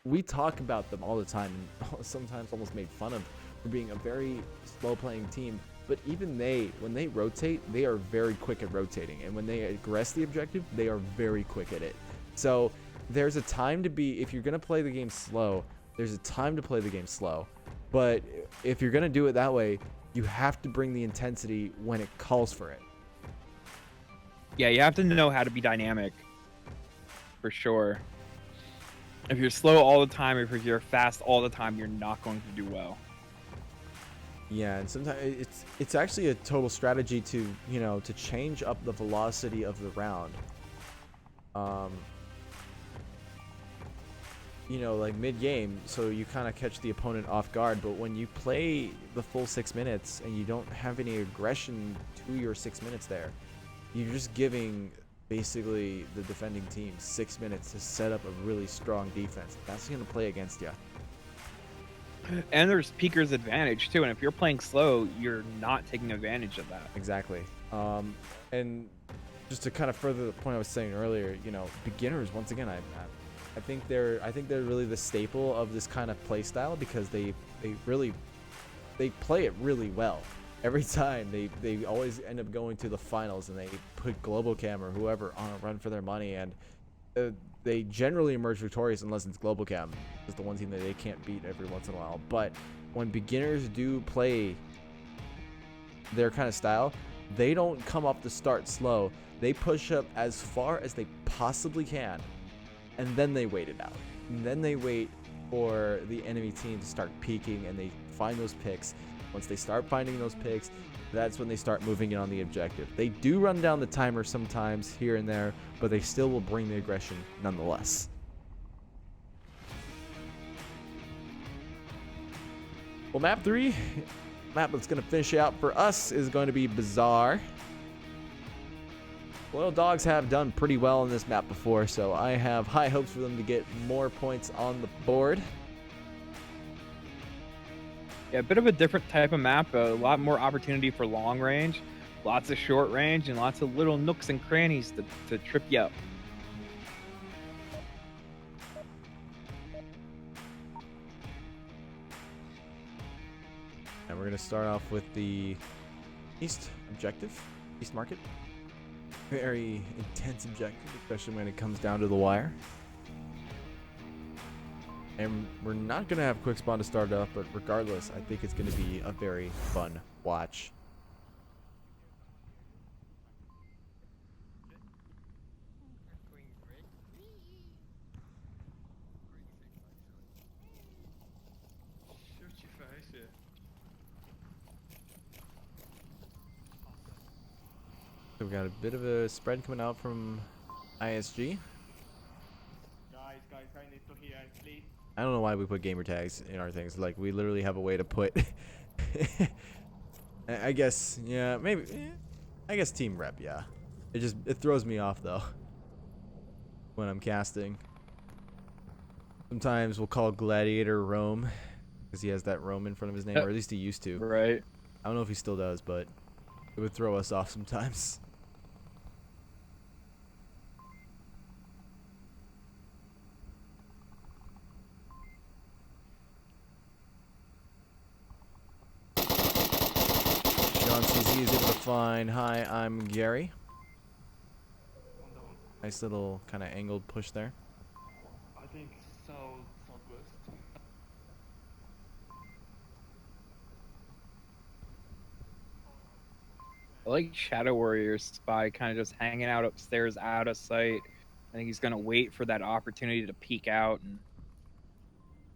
[SPEAKER 1] we talk about them all the time and sometimes almost made fun of for being a very slow playing team. But even when they rotate, they are very quick at rotating. And when they aggress the objective, they are very quick at it. So there's a time to be, if you're going to play the game slow, there's a time to play the game slow. But if you're going to do it that way, you have to bring the intensity when it calls for it.
[SPEAKER 2] Yeah, you have to know how to be dynamic. for sure. If you're slow all the time, if you're fast all the time, you're not going to do well.
[SPEAKER 1] Yeah, and sometimes it's actually a total strategy to, you know, to change up the velocity of the round. You know, like mid-game, so you kind of catch the opponent off guard, but when you play the full 6 minutes and you don't have any aggression to your 6 minutes there, you're just giving basically the defending team 6 minutes to set up a really strong defense. That's going to play against you.
[SPEAKER 2] And there's Peeker's advantage too, and if you're playing slow, you're not taking advantage of that.
[SPEAKER 1] Exactly. And just to kind of further the point I was saying earlier, you know, beginners, once again, I think they're really the staple of this kind of play style, because they play it really well. Every time they always end up going to the finals, and they put Global Cam or whoever on a run for their money, and they generally emerge victorious unless it's Global Cam. It's the one team that they can't beat every once in a while. But when beginners do play their kind of style, they don't come off the start slow. They push up as far as they possibly can, and then they wait it out. And then they wait for the enemy team to start peaking, and they find those picks. Once they start finding those picks, that's when they start moving in on the objective. They do run down the timer sometimes here and there, but they still will bring the aggression nonetheless. Well, map 3, map that's going to finish out for us is going to be Bazaar. Loyal Dogs have done pretty well on this map before, so I have high hopes for them to get more points on the board.
[SPEAKER 2] Yeah, a bit of a different type of map, a lot more opportunity for long range, lots of short range, and lots of little nooks and crannies to trip you up.
[SPEAKER 1] And we're going to start off with the East objective, East Market. Very intense objective, especially when it comes down to the wire. And we're not going to have quick spawn to start up, but regardless, I think it's going to be a very fun watch. So we got a bit of a spread coming out from ISG.
[SPEAKER 3] Guys, I need to hear, please.
[SPEAKER 1] I don't know why we put gamer tags in our things. Like, we literally have a way to put I guess, yeah, maybe I guess team rep, yeah. It throws me off though when I'm casting. Sometimes we'll call Gladiator Rome because he has that Rome in front of his name, or at least he used to.
[SPEAKER 2] Right.
[SPEAKER 1] I don't know if he still does, but it would throw us off sometimes. He's able to find, hi, I'm Gary. Nice little kind of angled push there.
[SPEAKER 3] I think southwest.
[SPEAKER 2] I like Shadow Warrior's spy kind of just hanging out upstairs out of sight. I think he's going to wait for that opportunity to peek out and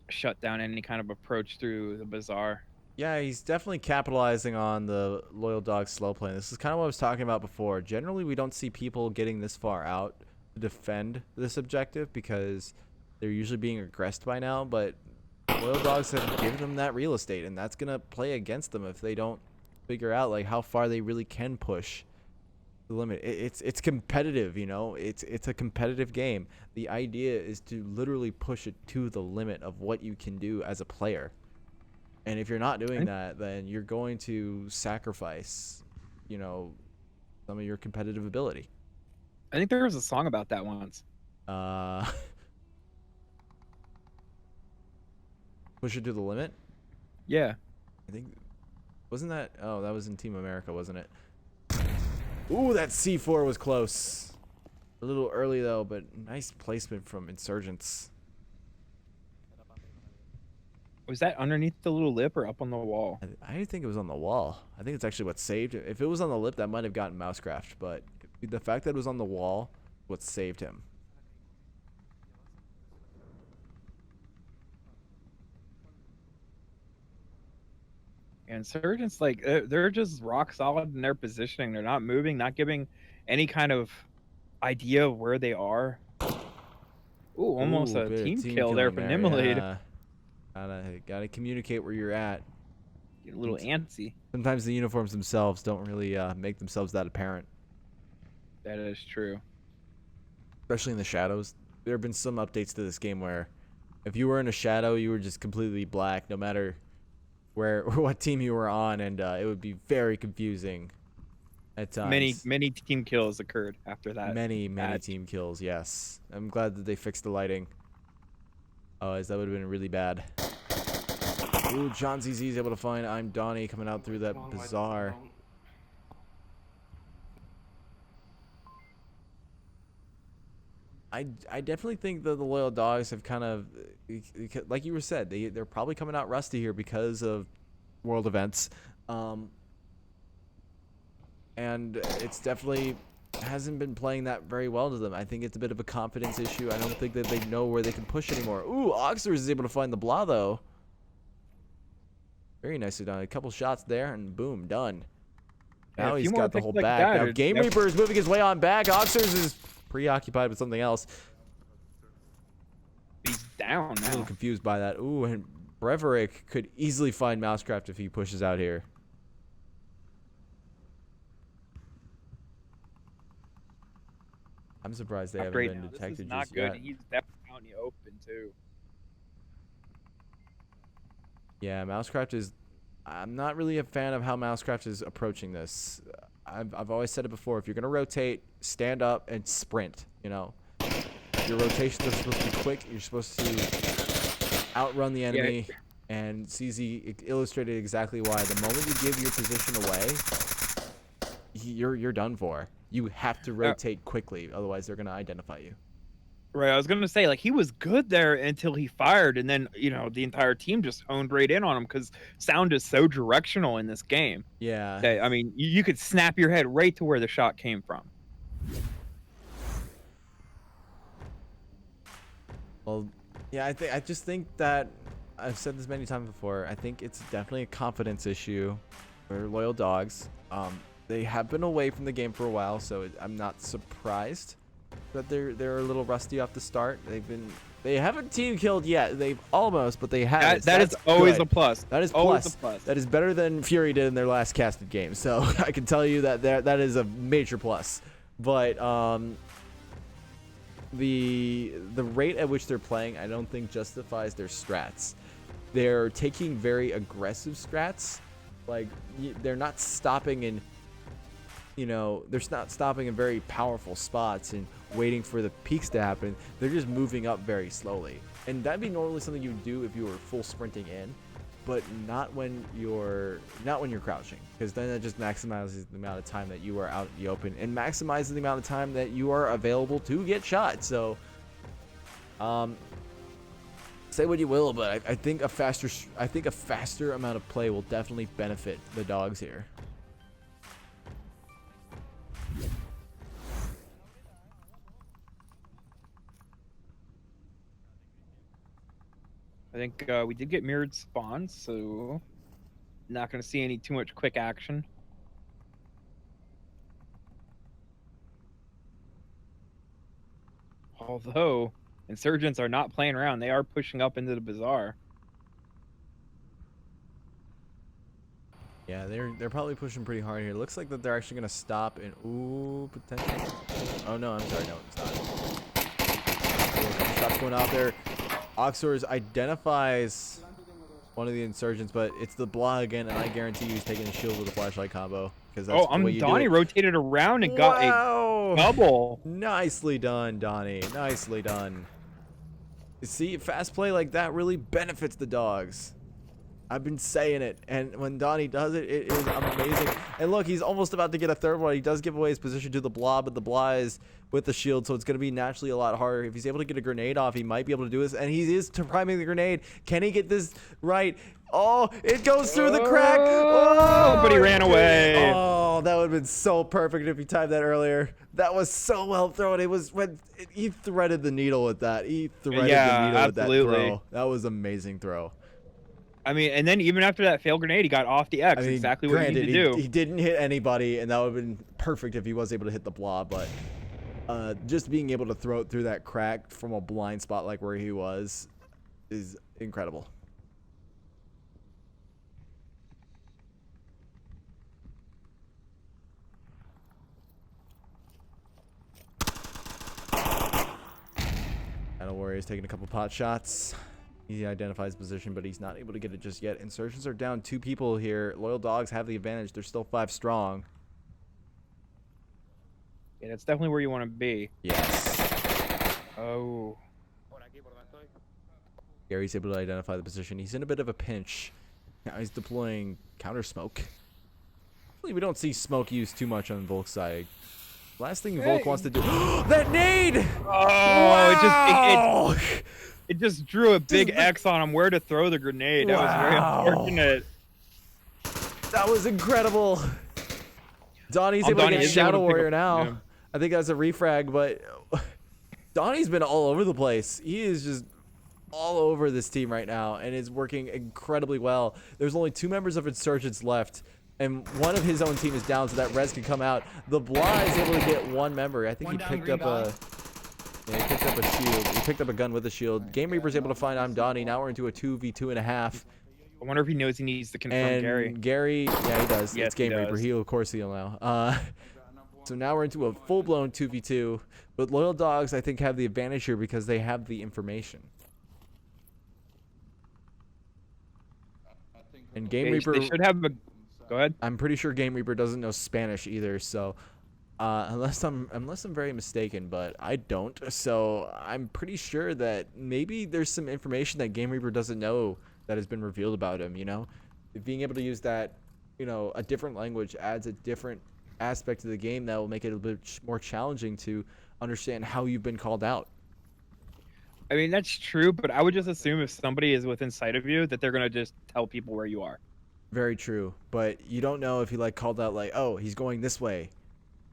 [SPEAKER 2] shut down any kind of approach through the Bazaar.
[SPEAKER 1] Yeah, he's definitely capitalizing on the Loyal Dog slow play. This is kind of what I was talking about before. Generally, we don't see people getting this far out to defend this objective because they're usually being aggressed by now, but Loyal Dogs have given them that real estate, and that's going to play against them if they don't figure out like how far they really can push the limit. It's competitive, you know. It's a competitive game. The idea is to literally push it to the limit of what you can do as a player. And if you're not doing that, then you're going to sacrifice, you know, some of your competitive ability.
[SPEAKER 2] I think there was a song about that once.
[SPEAKER 1] Push it to the limit?
[SPEAKER 2] Yeah.
[SPEAKER 1] I think, wasn't that, oh, that was in Team America, wasn't it? Ooh, that C4 was close. A little early, though, but nice placement from Insurgents.
[SPEAKER 2] Was that underneath the little lip or up on the wall?
[SPEAKER 1] I think it was on the wall. I think it's actually what saved it. If it was on the lip, that might have gotten mousecraft, but the fact that it was on the wall, what saved him.
[SPEAKER 2] Insurgents, like they're just rock solid in their positioning. They're not moving, not giving any kind of idea of where they are. Ooh, almost
[SPEAKER 1] Ooh,
[SPEAKER 2] a
[SPEAKER 1] bit of
[SPEAKER 2] team
[SPEAKER 1] team
[SPEAKER 2] kill there
[SPEAKER 1] killing
[SPEAKER 2] for
[SPEAKER 1] there.
[SPEAKER 2] Nimblade.
[SPEAKER 1] Yeah. Gotta communicate where you're at.
[SPEAKER 2] Getting a little antsy.
[SPEAKER 1] Sometimes the uniforms themselves don't really make themselves that apparent,
[SPEAKER 2] That is true.
[SPEAKER 1] especially in the shadows. There have been some updates to this game where if you were in a shadow, you were just completely black, no matter where or what team you were on, and it would be very confusing at times.
[SPEAKER 2] Many team kills occurred after that.
[SPEAKER 1] Many
[SPEAKER 2] patch.
[SPEAKER 1] team kills. Yes, I'm glad that they fixed the lighting. As that would have been really bad. Ooh, John ZZ is able to find I'm Donnie coming out through that bazaar. I definitely think that the Loyal Dogs have kind of, like you were said, they're probably coming out rusty here because of world events, and it's definitely hasn't been playing that very well to them. I think it's a bit of a confidence issue. I don't think that they know where they can push anymore. Ooh, Oxers is able to find the blah though. Very nicely done. A couple shots there and boom, done.
[SPEAKER 2] Yeah,
[SPEAKER 1] Now
[SPEAKER 2] a
[SPEAKER 1] he's
[SPEAKER 2] few more
[SPEAKER 1] got the
[SPEAKER 2] picks
[SPEAKER 1] whole
[SPEAKER 2] like
[SPEAKER 1] back.
[SPEAKER 2] that,
[SPEAKER 1] Now
[SPEAKER 2] it'd
[SPEAKER 1] Game Reaper is moving his way on back. Oxers is preoccupied with something else.
[SPEAKER 2] He's down
[SPEAKER 1] A
[SPEAKER 2] now.
[SPEAKER 1] little confused by that. Ooh, and Breverick could easily find Mousecraft if he pushes out here. I'm surprised they haven't
[SPEAKER 2] Great
[SPEAKER 1] been
[SPEAKER 2] now. This
[SPEAKER 1] detected
[SPEAKER 2] is not
[SPEAKER 1] just
[SPEAKER 2] good.
[SPEAKER 1] yet.
[SPEAKER 2] And he's definitely out in the open too.
[SPEAKER 1] Yeah, Mousecraft is... I'm not really a fan of how Mousecraft is approaching this. I've always said it before. If you're going to rotate, stand up and sprint, you know. Your rotations are supposed to be quick. You're supposed to outrun the enemy. Yeah. And CZ illustrated exactly why. The moment you give your position away, you're done for. You have to rotate quickly. Otherwise, they're going to identify you.
[SPEAKER 2] Right, I was gonna say, like, he was good there until he fired, and then, you know, the entire team just honed right in on him because sound is so directional in this game.
[SPEAKER 1] Yeah.
[SPEAKER 2] Okay, I mean, you could snap your head right to where the shot came from.
[SPEAKER 1] Well, yeah, I just think that I've said this many times before. I think it's definitely a confidence issue for Loyal Dogs. They have been away from the game for a while, so I'm not surprised that they're a little rusty off the start. They haven't team killed yet. They've almost, but they haven't.
[SPEAKER 2] That is always a plus.
[SPEAKER 1] That is
[SPEAKER 2] always
[SPEAKER 1] plus.
[SPEAKER 2] A plus.
[SPEAKER 1] That is better than Fury did in their last casted game. So I can tell you that that is a major plus. But the rate at which they're playing, I don't think justifies their strats. They're taking very aggressive strats. Like they're not stopping in. You know, they're not stopping in very powerful spots and waiting for the peaks to happen. They're just moving up very slowly. And that'd be normally something you would do if you were full sprinting in, but not when you're crouching, because then that just maximizes the amount of time that you are out in the open and maximizes the amount of time that you are available to get shot. So say what you will, but I think a faster amount of play will definitely benefit the Dogs here.
[SPEAKER 2] I think we did get mirrored spawns, so not going to see any too much quick action. Although Insurgents are not playing around, they are pushing up into the bazaar.
[SPEAKER 1] Yeah, they're probably pushing pretty hard here. Looks like that they're actually gonna stop and ooh, potentially. Oh no, I'm sorry, no, it's not. Shots going out there. Oxors identifies one of the Insurgents, but it's the blah again, and I guarantee you he's taking a shield with a flashlight combo. Because that's the way you
[SPEAKER 2] Donnie
[SPEAKER 1] do it.
[SPEAKER 2] rotated around and got a double.
[SPEAKER 1] Nicely done, Donnie. Nicely done. You see, fast play like that really benefits the Dogs. I've been saying it, and when Donnie does it, it is amazing. And look, he's almost about to get a third one. He does give away his position to the blah, but the blah is with the shield, so it's going to be naturally a lot harder. If he's able to get a grenade off, he might be able to do this, and he is priming the grenade. Can he get this right? Oh, it goes through the crack. Oh,
[SPEAKER 2] but he ran away.
[SPEAKER 1] Oh, that would have been so perfect if he timed that earlier. That was so well thrown. It was when he threaded the needle with that. He threaded the needle with that throw. That was an amazing throw.
[SPEAKER 2] I mean, and then even after that failed grenade, he got off the X.
[SPEAKER 1] I mean,
[SPEAKER 2] Exactly what you
[SPEAKER 1] granted,
[SPEAKER 2] need to do.
[SPEAKER 1] he didn't hit anybody, and that would have been perfect if he was able to hit the blob, but just being able to throw it through that crack from a blind spot like where he was is incredible. Battle Warrior's taking a couple pot shots. He identifies position, but he's not able to get it just yet. Insurgents are down 2 people here. Loyal Dogs have the advantage. They're still 5 strong.
[SPEAKER 2] Yeah, that's definitely where you want to be.
[SPEAKER 1] Yes.
[SPEAKER 2] Oh.
[SPEAKER 1] Gary's able to identify the position. He's in a bit of a pinch. Now he's deploying counter smoke. Hopefully we don't see smoke used too much on Volk's side. Last thing Volk wants to do. That nade!
[SPEAKER 2] Oh,
[SPEAKER 1] Wow!
[SPEAKER 2] it just drew a big X on him where to throw the grenade. That was very unfortunate.
[SPEAKER 1] That was incredible. Donnie's able to get Shadow Warrior now.
[SPEAKER 2] Yeah.
[SPEAKER 1] I think that's a refrag, but Donnie's been all over the place. He is just all over this team right now and is working incredibly well. There's only 2 members of Insurgents left, and one of his own team is down, so that res can come out. The Blah is able to get 1 member. I think he picked up a... Yeah, he picked up a shield. He picked up a gun with a shield. Game Reaper's able to find I'm Donnie. Now we're into a 2v2.5.
[SPEAKER 2] I wonder if he knows he needs to confirm Gary.
[SPEAKER 1] Yeah, he does.
[SPEAKER 2] Yes,
[SPEAKER 1] it's Game Reaper. Of course he'll know. So now we're into a full-blown 2v2. But Loyal Dogs, I think, have the advantage here because they have the information. And Game Reaper...
[SPEAKER 2] They should have a... Go ahead.
[SPEAKER 1] I'm pretty sure Game Reaper doesn't know Spanish either, so... unless I'm very mistaken, but I don't. So I'm pretty sure that maybe there's some information that Game Reaper doesn't know that has been revealed about him, you know? Being able to use that, you know, a different language adds a different aspect to the game that will make it a bit more challenging to understand how you've been called out.
[SPEAKER 2] I mean, that's true, but I would just assume if somebody is within sight of you that they're going to just tell people where you are.
[SPEAKER 1] Very true. But you don't know if he, like, called out, like, oh, he's going this way.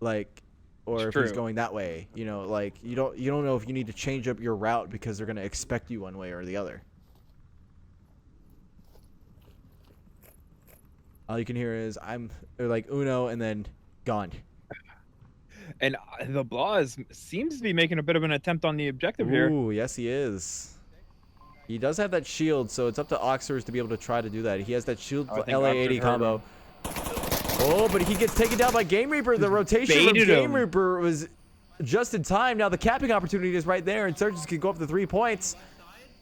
[SPEAKER 1] Like, or if he's going that way, you know, like you don't know if you need to change up your route because they're going to expect you one way or the other. All you can hear is they're like Uno and then gone.
[SPEAKER 2] And the Blah seems to be making a bit of an attempt on the objective here.
[SPEAKER 1] Ooh, yes he is. He does have that shield, so it's up to Oxers to be able to try to do that. He has that shield LA80 combo. Oh, but he gets taken down by Game Reaper. The rotation from Game Reaper was just in time. Now the capping opportunity is right there. Insurgents can go up to 3 points.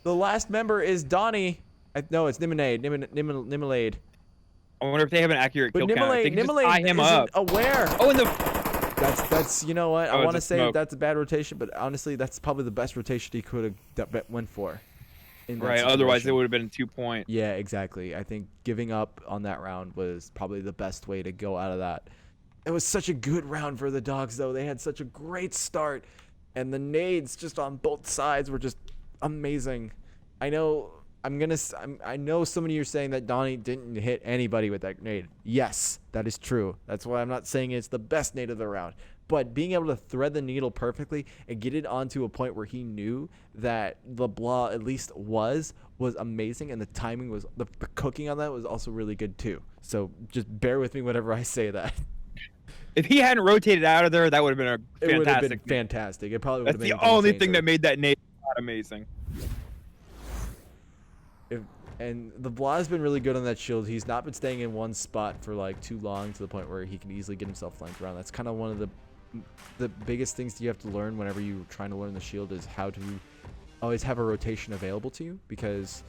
[SPEAKER 1] The last member is Donnie. No, it's Nimelade.
[SPEAKER 2] I wonder if they have an accurate kill count. They can just tie him up.
[SPEAKER 1] Aware.
[SPEAKER 2] Oh, and
[SPEAKER 1] that's you know what? I want to say
[SPEAKER 2] smoke.
[SPEAKER 1] that's a bad rotation, but honestly, that's probably the best rotation he could have went for.
[SPEAKER 2] Right, otherwise it would have been 2 point.
[SPEAKER 1] Yeah, exactly. I think giving up on that round was probably the best way to go out of that. It was such a good round for the Dogs, though. They had such a great start, and the nades just on both sides were just amazing. I know I know some of you are saying that Donnie didn't hit anybody with that grenade. Yes, that is true. That's why I'm not saying it's the best nade of the round. But being able to thread the needle perfectly and get it onto a point where he knew that the Blah at least was amazing, and the timing was the cooking on that was also really good too. So just bear with me whenever I say that.
[SPEAKER 2] If he hadn't rotated out of there, that would have been a fantastic.
[SPEAKER 1] It would have been fantastic. It probably would have been.
[SPEAKER 2] That's the only thing that made that nade not amazing.
[SPEAKER 1] And the Blah has been really good on that shield. He's not been staying in one spot for like too long to the point where he can easily get himself flanked around. That's kind of one of the biggest things you have to learn whenever you're trying to learn the shield is how to always have a rotation available to you, because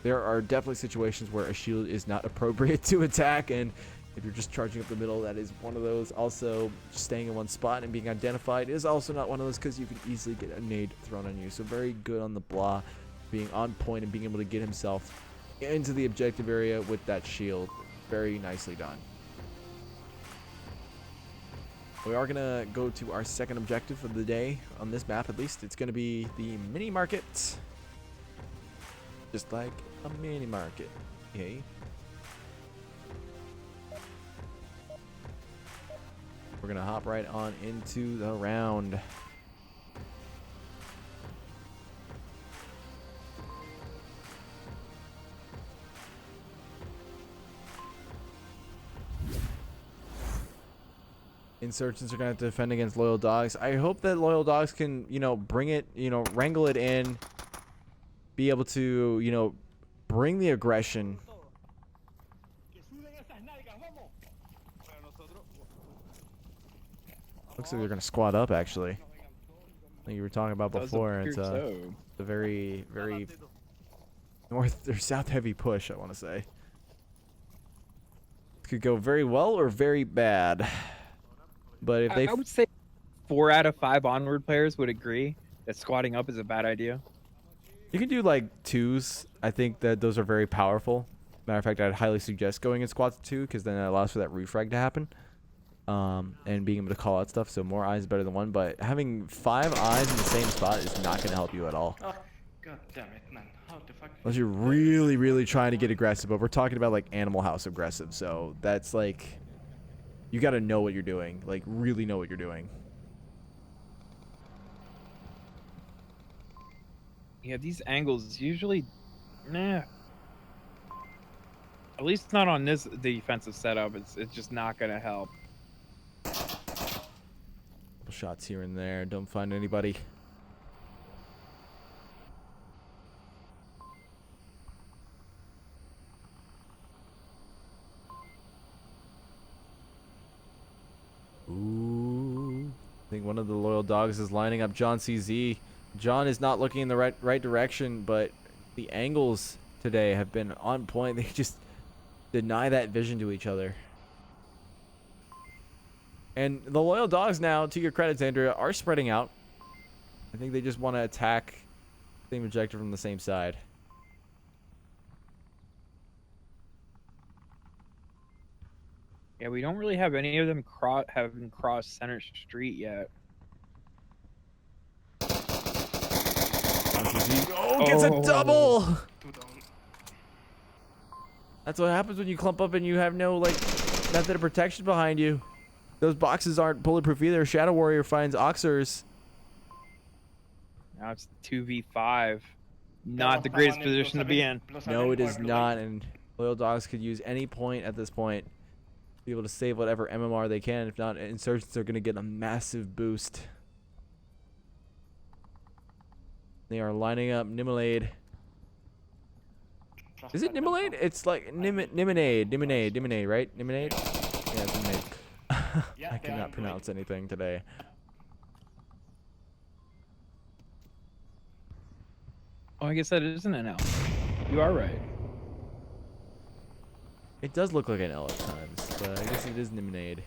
[SPEAKER 1] there are definitely situations where a shield is not appropriate to attack, and if you're just charging up the middle, that is one of those. Also, just staying in one spot and being identified is also not one of those, because you can easily get a nade thrown on you. So very good on the Blah, being on point and being able to get himself into the objective area with that shield. Very nicely done. We are going to go to our second objective of the day on this map, at least. It's going to be the mini market. Just like a mini market. Okay. We're going to hop right on into the round. Insurgents are going to have to defend against Loyal Dogs. I hope that Loyal Dogs can, you know, bring it, you know, wrangle it in, be able to, you know, bring the aggression. Looks like they're going to squad up, actually. Like you were talking about before. It's a very, very north or south heavy push, I want to say. Could go very well or very bad. But if they...
[SPEAKER 2] I would say 4 out of 5 Onward players would agree that squatting up is a bad idea.
[SPEAKER 1] You can do like 2s. I think that those are very powerful. Matter of fact, I'd highly suggest going in squats 2 because then it allows for that refrag to happen. And being able to call out stuff, so more eyes better than 1. But having 5 eyes in the same spot is not going to help you at all.
[SPEAKER 3] Oh, god damn it, man. How the fuck?
[SPEAKER 1] Unless you're really, really trying to get aggressive. But we're talking about like Animal House aggressive. So that's like, you got to know what you're doing. Like really know what you're doing.
[SPEAKER 2] Yeah, these angles usually, nah. At least not on this defensive setup. It's just not gonna help.
[SPEAKER 1] Couple shots here and there. Don't find anybody. Ooh. I think one of the Loyal Dogs is lining up John CZ. John is not looking in the right direction, but the angles today have been on point. They just deny that vision to each other. And the Loyal Dogs now, to your credit, Xandria, are spreading out. I think they just want to attack the same objective from the same side.
[SPEAKER 2] Yeah, we don't really have any of them having crossed center street yet.
[SPEAKER 1] Oh, gets a double! That's what happens when you clump up and you have no, like, method of protection behind you. Those boxes aren't bulletproof either. Shadow Warrior finds Oxers.
[SPEAKER 2] Now it's 2v5. Not the greatest position to be in.
[SPEAKER 1] No, it is not, and Loyal Dogs could use any point at this point to be able to save whatever MMR they can. If not, Insurgents are going to get a massive boost. They are lining up Nimelade. Is it Nimelade? It's like Niminade, right? Niminade? Yeah, it's Niminade. I cannot pronounce anything today.
[SPEAKER 2] Oh, I guess that isn't an L. You are right.
[SPEAKER 1] It does look like an L at times, but I guess it is Niminade.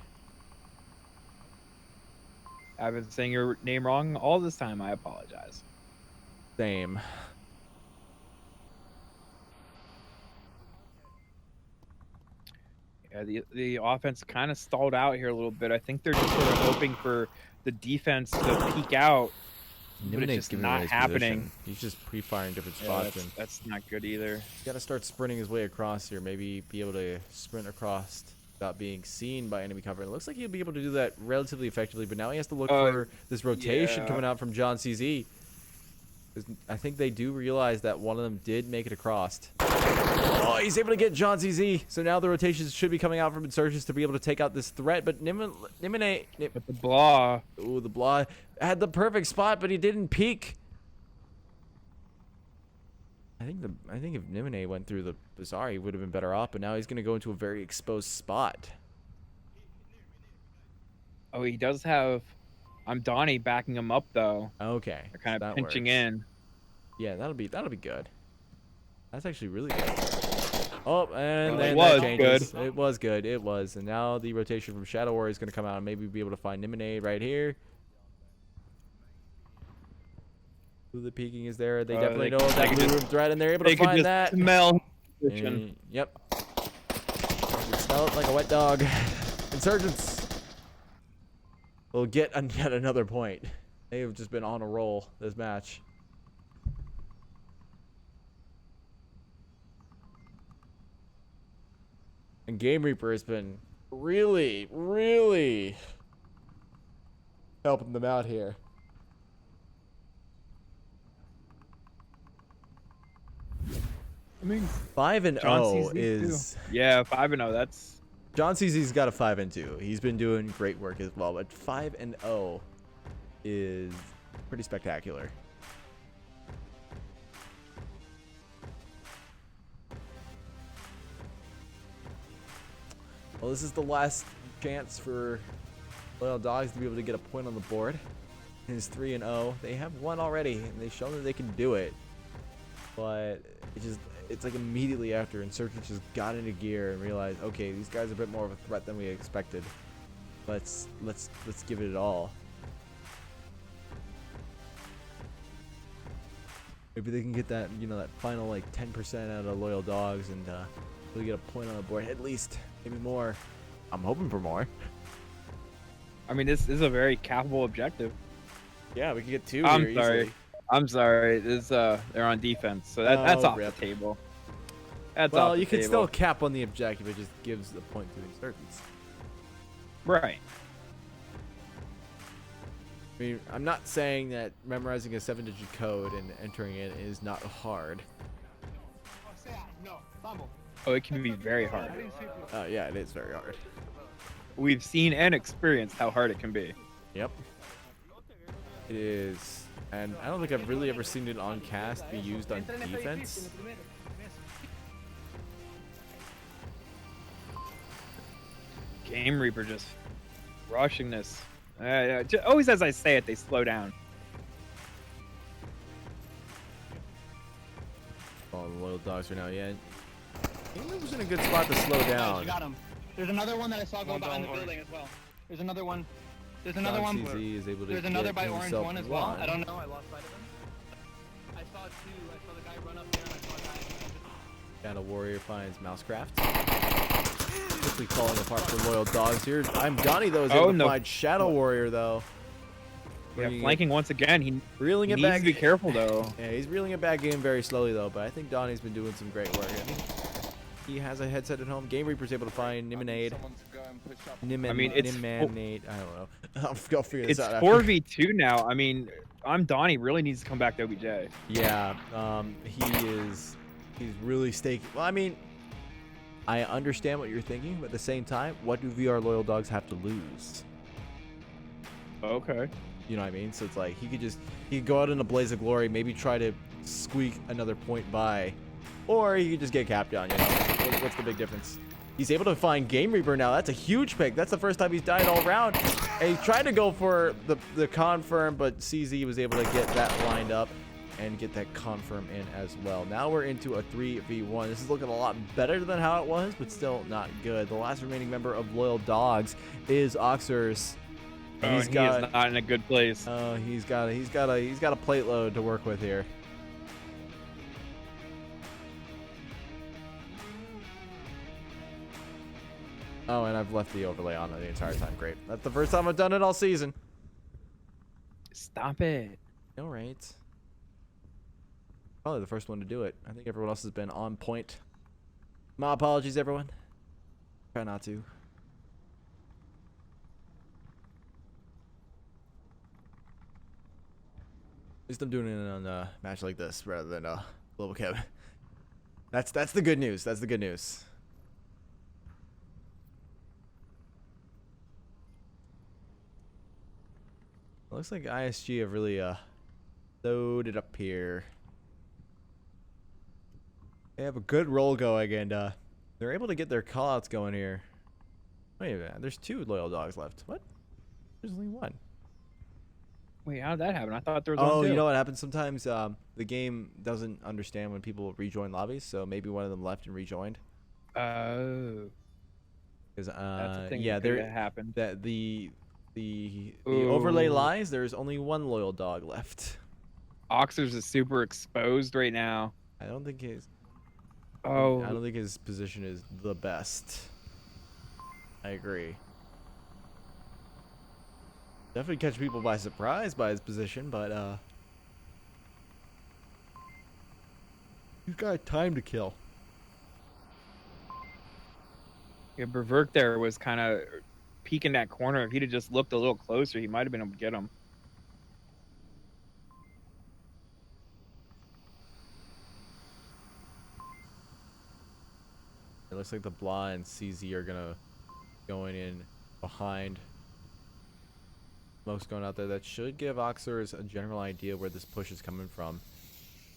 [SPEAKER 2] I've been saying your name wrong all this time. I apologize.
[SPEAKER 1] Same.
[SPEAKER 2] Yeah, the offense kind of stalled out here a little bit. I think they're just sort of hoping for the defense to peek out, but it's just not happening.
[SPEAKER 1] Position. He's just pre-firing different spots. And
[SPEAKER 2] that's not good either.
[SPEAKER 1] He's got to start sprinting his way across here. Maybe be able to sprint across without being seen by enemy cover. It looks like he'll be able to do that relatively effectively, but now he has to look for this rotation coming out from John CZ. I think they do realize that one of them did make it across. Oh, he's able to get John CZ. So now the rotations should be coming out from Insurgents to be able to take out this threat. But Nimine...
[SPEAKER 2] But the Blah.
[SPEAKER 1] Ooh, the Blah had the perfect spot, but he didn't peek. I think if Nimine went through the Bazaar, he would have been better off. But now he's going to go into a very exposed spot.
[SPEAKER 2] Oh, he does have... I'm Donnie backing him up though.
[SPEAKER 1] Okay.
[SPEAKER 2] They're kind of
[SPEAKER 1] so
[SPEAKER 2] pinching
[SPEAKER 1] works.
[SPEAKER 2] in.
[SPEAKER 1] Yeah, that'll be good. That's actually really good. Oh, and then
[SPEAKER 2] it was
[SPEAKER 1] that changes.
[SPEAKER 2] good.
[SPEAKER 1] It was good. It was. And now the rotation from Shadow Warrior is going to come out and maybe be able to find Niminade right here. Who the peeking is there? They definitely know of that blue room threat, and they're able to find that.
[SPEAKER 2] Smell.
[SPEAKER 1] Yep. You can smell it like a wet dog. Insurgents will get yet another point. They have just been on a roll this match. And Game Reaper has been really, really helping them out here.
[SPEAKER 2] I mean,
[SPEAKER 1] 5-0 is...
[SPEAKER 2] Yeah, 5-0. That's
[SPEAKER 1] John CZ's got a 5-2. He's been doing great work as well, but 5-0 is pretty spectacular. Well, this is the last chance for Loyal Dogs to be able to get a point on the board. It's 3-0. They have won already, and they've shown that they can do it. But it's like immediately after Insurgents just got into gear and realized, okay, these guys are a bit more of a threat than we expected. Let's give it all. Maybe they can get that, you know, that final like 10% out of Loyal Dogs and really get a point on the board, at least, maybe more. I'm hoping for more.
[SPEAKER 2] I mean, this is a very capable objective.
[SPEAKER 1] Yeah, we can get 2
[SPEAKER 2] I'm
[SPEAKER 1] here
[SPEAKER 2] sorry.
[SPEAKER 1] easily.
[SPEAKER 2] I'm sorry. This they're on defense, so that's off
[SPEAKER 1] rip.
[SPEAKER 2] the table. That's
[SPEAKER 1] Well,
[SPEAKER 2] off the
[SPEAKER 1] you can
[SPEAKER 2] table.
[SPEAKER 1] still cap on the objective. It just gives the point to the Insurgents.
[SPEAKER 2] Right.
[SPEAKER 1] I mean, I'm not saying that memorizing a 7-digit code and entering it is not hard.
[SPEAKER 2] Oh, it can be very hard.
[SPEAKER 1] Yeah, it is very hard.
[SPEAKER 2] We've seen and experienced how hard it can be.
[SPEAKER 1] Yep. It is. And I don't think I've really ever seen it on cast be used on defense.
[SPEAKER 2] Game Reaper just rushing this. Always as I say it, they slow down.
[SPEAKER 1] Oh, the Loyal Dogs right now, yeah. England was in a good spot to slow down.
[SPEAKER 3] You got him. There's another one that I saw go behind the building as well. There's another one. There's another one.
[SPEAKER 1] CZ is able to
[SPEAKER 3] There's another
[SPEAKER 1] get
[SPEAKER 3] by orange
[SPEAKER 1] himself
[SPEAKER 3] one as well.
[SPEAKER 1] one.
[SPEAKER 3] I don't know. I lost sight of him. I saw 2. I saw the guy run up there and I saw a guy.
[SPEAKER 1] Got a warrior finds Mousecraft. Quickly falling apart for Loyal Dogs here. I'm Donnie though is able to find Shadow Warrior though.
[SPEAKER 2] Yeah, flanking once again. He
[SPEAKER 1] reeling it
[SPEAKER 2] needs
[SPEAKER 1] back.
[SPEAKER 2] to be careful though.
[SPEAKER 1] Yeah, he's reeling it back in very slowly though, but I think Donnie's been doing some great work. I mean, he has a headset at home. Game Reaper's able to find Nimanade.
[SPEAKER 2] I mean, it's
[SPEAKER 1] Nimanade. I don't know. I'll figure this
[SPEAKER 2] it's
[SPEAKER 1] out after.
[SPEAKER 2] 4v2 now. I mean, I'm Donnie really needs to come back to OBJ.
[SPEAKER 1] Yeah, he's really staking. Well, I mean, I understand what you're thinking, but at the same time, what do VR Loyal Dogs have to lose?
[SPEAKER 2] Okay.
[SPEAKER 1] You know what I mean? So it's like he could go out in a blaze of glory, maybe try to squeak another point by, or he could just get capped on. You know, what's the big difference? He's able to find Game Reaper now. That's a huge pick. That's the first time he's died all round. And he tried to go for the confirm, but CZ was able to get that lined up and get that confirm in as well. Now we're into a 3v1. This is looking a lot better than how it was, but still not good. The last remaining member of Loyal Dogs is Oxers.
[SPEAKER 2] And he is not in a good place.
[SPEAKER 1] Oh, he's got a plate load to work with here. Oh, and I've left the overlay on the entire time. Great. That's the first time I've done it all season.
[SPEAKER 2] Stop it.
[SPEAKER 1] All right. Probably the first one to do it. I think everyone else has been on point. My apologies, everyone. Try not to. At least I'm doing it on a match like this rather than Global Kev. That's the good news. That's the good news. Looks like ISG have really loaded up here. They have a good roll going and they're able to get their callouts going here. Wait a minute, there's 2 Loyal Dogs left. What? There's only 1.
[SPEAKER 2] Wait, how did that happen? I thought there was one.
[SPEAKER 1] Oh,
[SPEAKER 2] too.
[SPEAKER 1] you know what happens sometimes? The game doesn't understand when people rejoin lobbies, so maybe one of them left and rejoined.
[SPEAKER 2] Oh.
[SPEAKER 1] Because
[SPEAKER 2] That's a thing
[SPEAKER 1] yeah,
[SPEAKER 2] that
[SPEAKER 1] there
[SPEAKER 2] happened.
[SPEAKER 1] that the overlay lies. There's only 1 Loyal Dog left.
[SPEAKER 2] Oxers is super exposed right now.
[SPEAKER 1] I don't think his.
[SPEAKER 2] Oh.
[SPEAKER 1] I don't think his position is the best. I agree. Definitely catch people by surprise by his position, but he's got time to kill.
[SPEAKER 2] Yeah, Berserk there was kind of peeking that corner. If he'd have just looked a little closer, he might have been able to get him.
[SPEAKER 1] It looks like the Blah and CZ are gonna going in behind. Smoke's going out there. That should give Oxers a general idea where this push is coming from.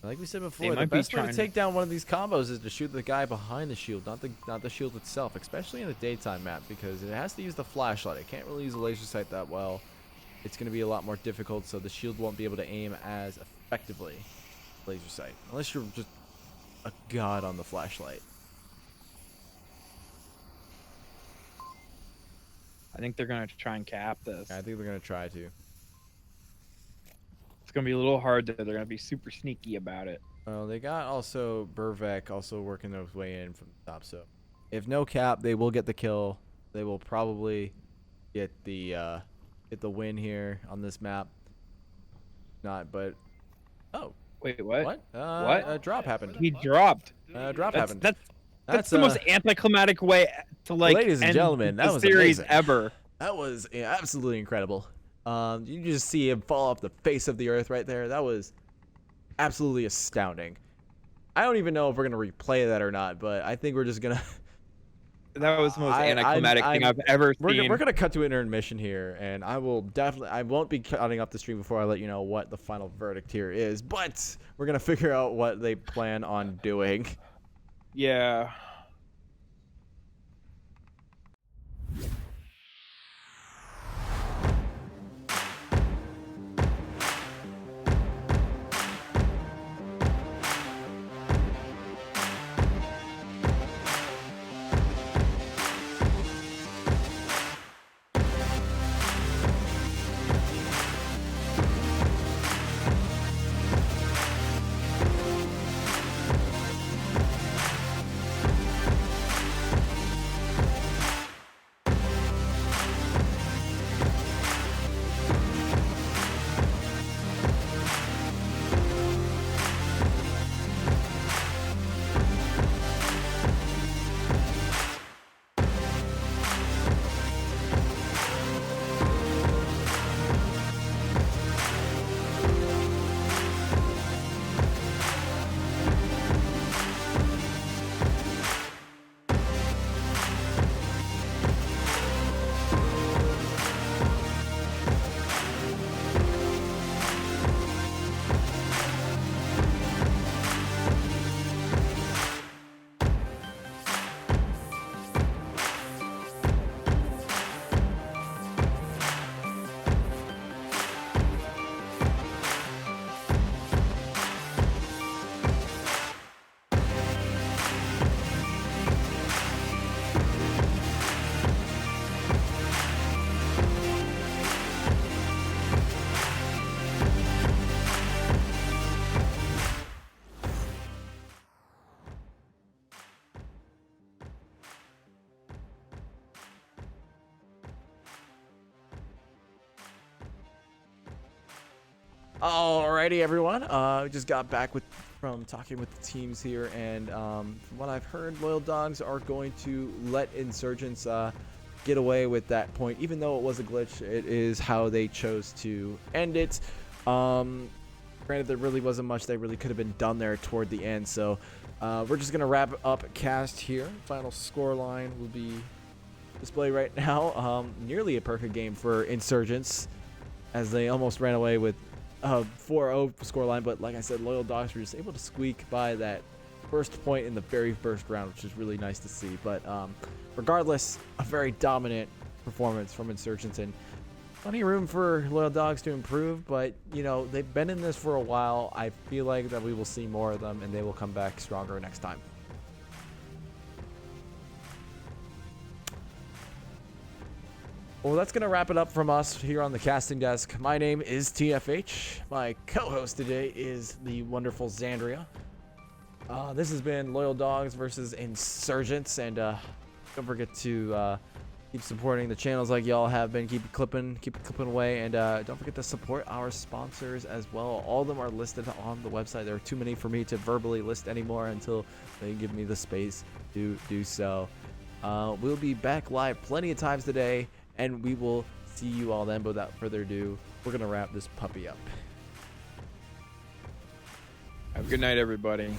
[SPEAKER 1] Like we said before, the
[SPEAKER 2] might be
[SPEAKER 1] best way to
[SPEAKER 2] trying-
[SPEAKER 1] take down one of these combos is to shoot the guy behind the shield, not the shield itself, especially in a daytime map, because it has to use the flashlight. It can't really use a laser sight that well. It's going to be a lot more difficult, so the shield won't be able to aim as effectively. Laser sight, unless you're just a god on the flashlight.
[SPEAKER 2] I think they're gonna try and cap this.
[SPEAKER 1] I think they're going to try to.
[SPEAKER 2] It's gonna be a little hard. They're gonna be super sneaky about it.
[SPEAKER 1] Well, they got also Burvek also working their way in from the top, so if no cap, they will get the kill. They will probably get the win here on this map. Not, but oh,
[SPEAKER 2] Wait, what?
[SPEAKER 1] what?
[SPEAKER 2] What?
[SPEAKER 1] A drop happened.
[SPEAKER 2] He dropped.
[SPEAKER 1] Drop
[SPEAKER 2] That's
[SPEAKER 1] happened.
[SPEAKER 2] that's the most anticlimactic way to like
[SPEAKER 1] ladies and
[SPEAKER 2] end
[SPEAKER 1] gentlemen, that
[SPEAKER 2] the
[SPEAKER 1] was
[SPEAKER 2] series
[SPEAKER 1] amazing.
[SPEAKER 2] ever.
[SPEAKER 1] That was absolutely incredible. You just see him fall off the face of the earth right there. That was absolutely astounding. I don't even know if we're gonna replay that or not, but I think we're just gonna.
[SPEAKER 2] That was the most anticlimactic thing I've ever seen.
[SPEAKER 1] We're gonna cut to an intermission here, and I won't be cutting up the stream before I let you know what the final verdict here is. But we're gonna figure out what they plan on doing.
[SPEAKER 2] Yeah.
[SPEAKER 1] Alrighty, everyone. We just got back from talking with the teams here, and from what I've heard, Loyal Dogs are going to let Insurgents get away with that point, even though it was a glitch. It is how they chose to end it. Granted, there really wasn't much that really could have been done there toward the end, so we're just gonna wrap up cast here. Final score line will be displayed right now. Nearly a perfect game for Insurgents, as they almost ran away with 4-0 scoreline, but like I said, Loyal Dogs were just able to squeak by that first point in the very first round, which is really nice to see. But regardless, a very dominant performance from Insurgents, and plenty of room for Loyal Dogs to improve. But you know, they've been in this for a while. I feel like that we will see more of them, and they will come back stronger next time. Well, that's going to wrap it up from us here on the casting desk. My name is TFH. My co-host today is the wonderful Xandria. This has been Loyal Dogs versus Insurgents, and don't forget to keep supporting the channels like y'all have been. Keep it clipping away, and don't forget to support our sponsors as well. All of them are listed on the website. There are too many for me to verbally list anymore until they give me the space to do so. We'll be back live plenty of times today, and we will see you all then. But without further ado, we're going to wrap this puppy up.
[SPEAKER 2] Have a good night, everybody.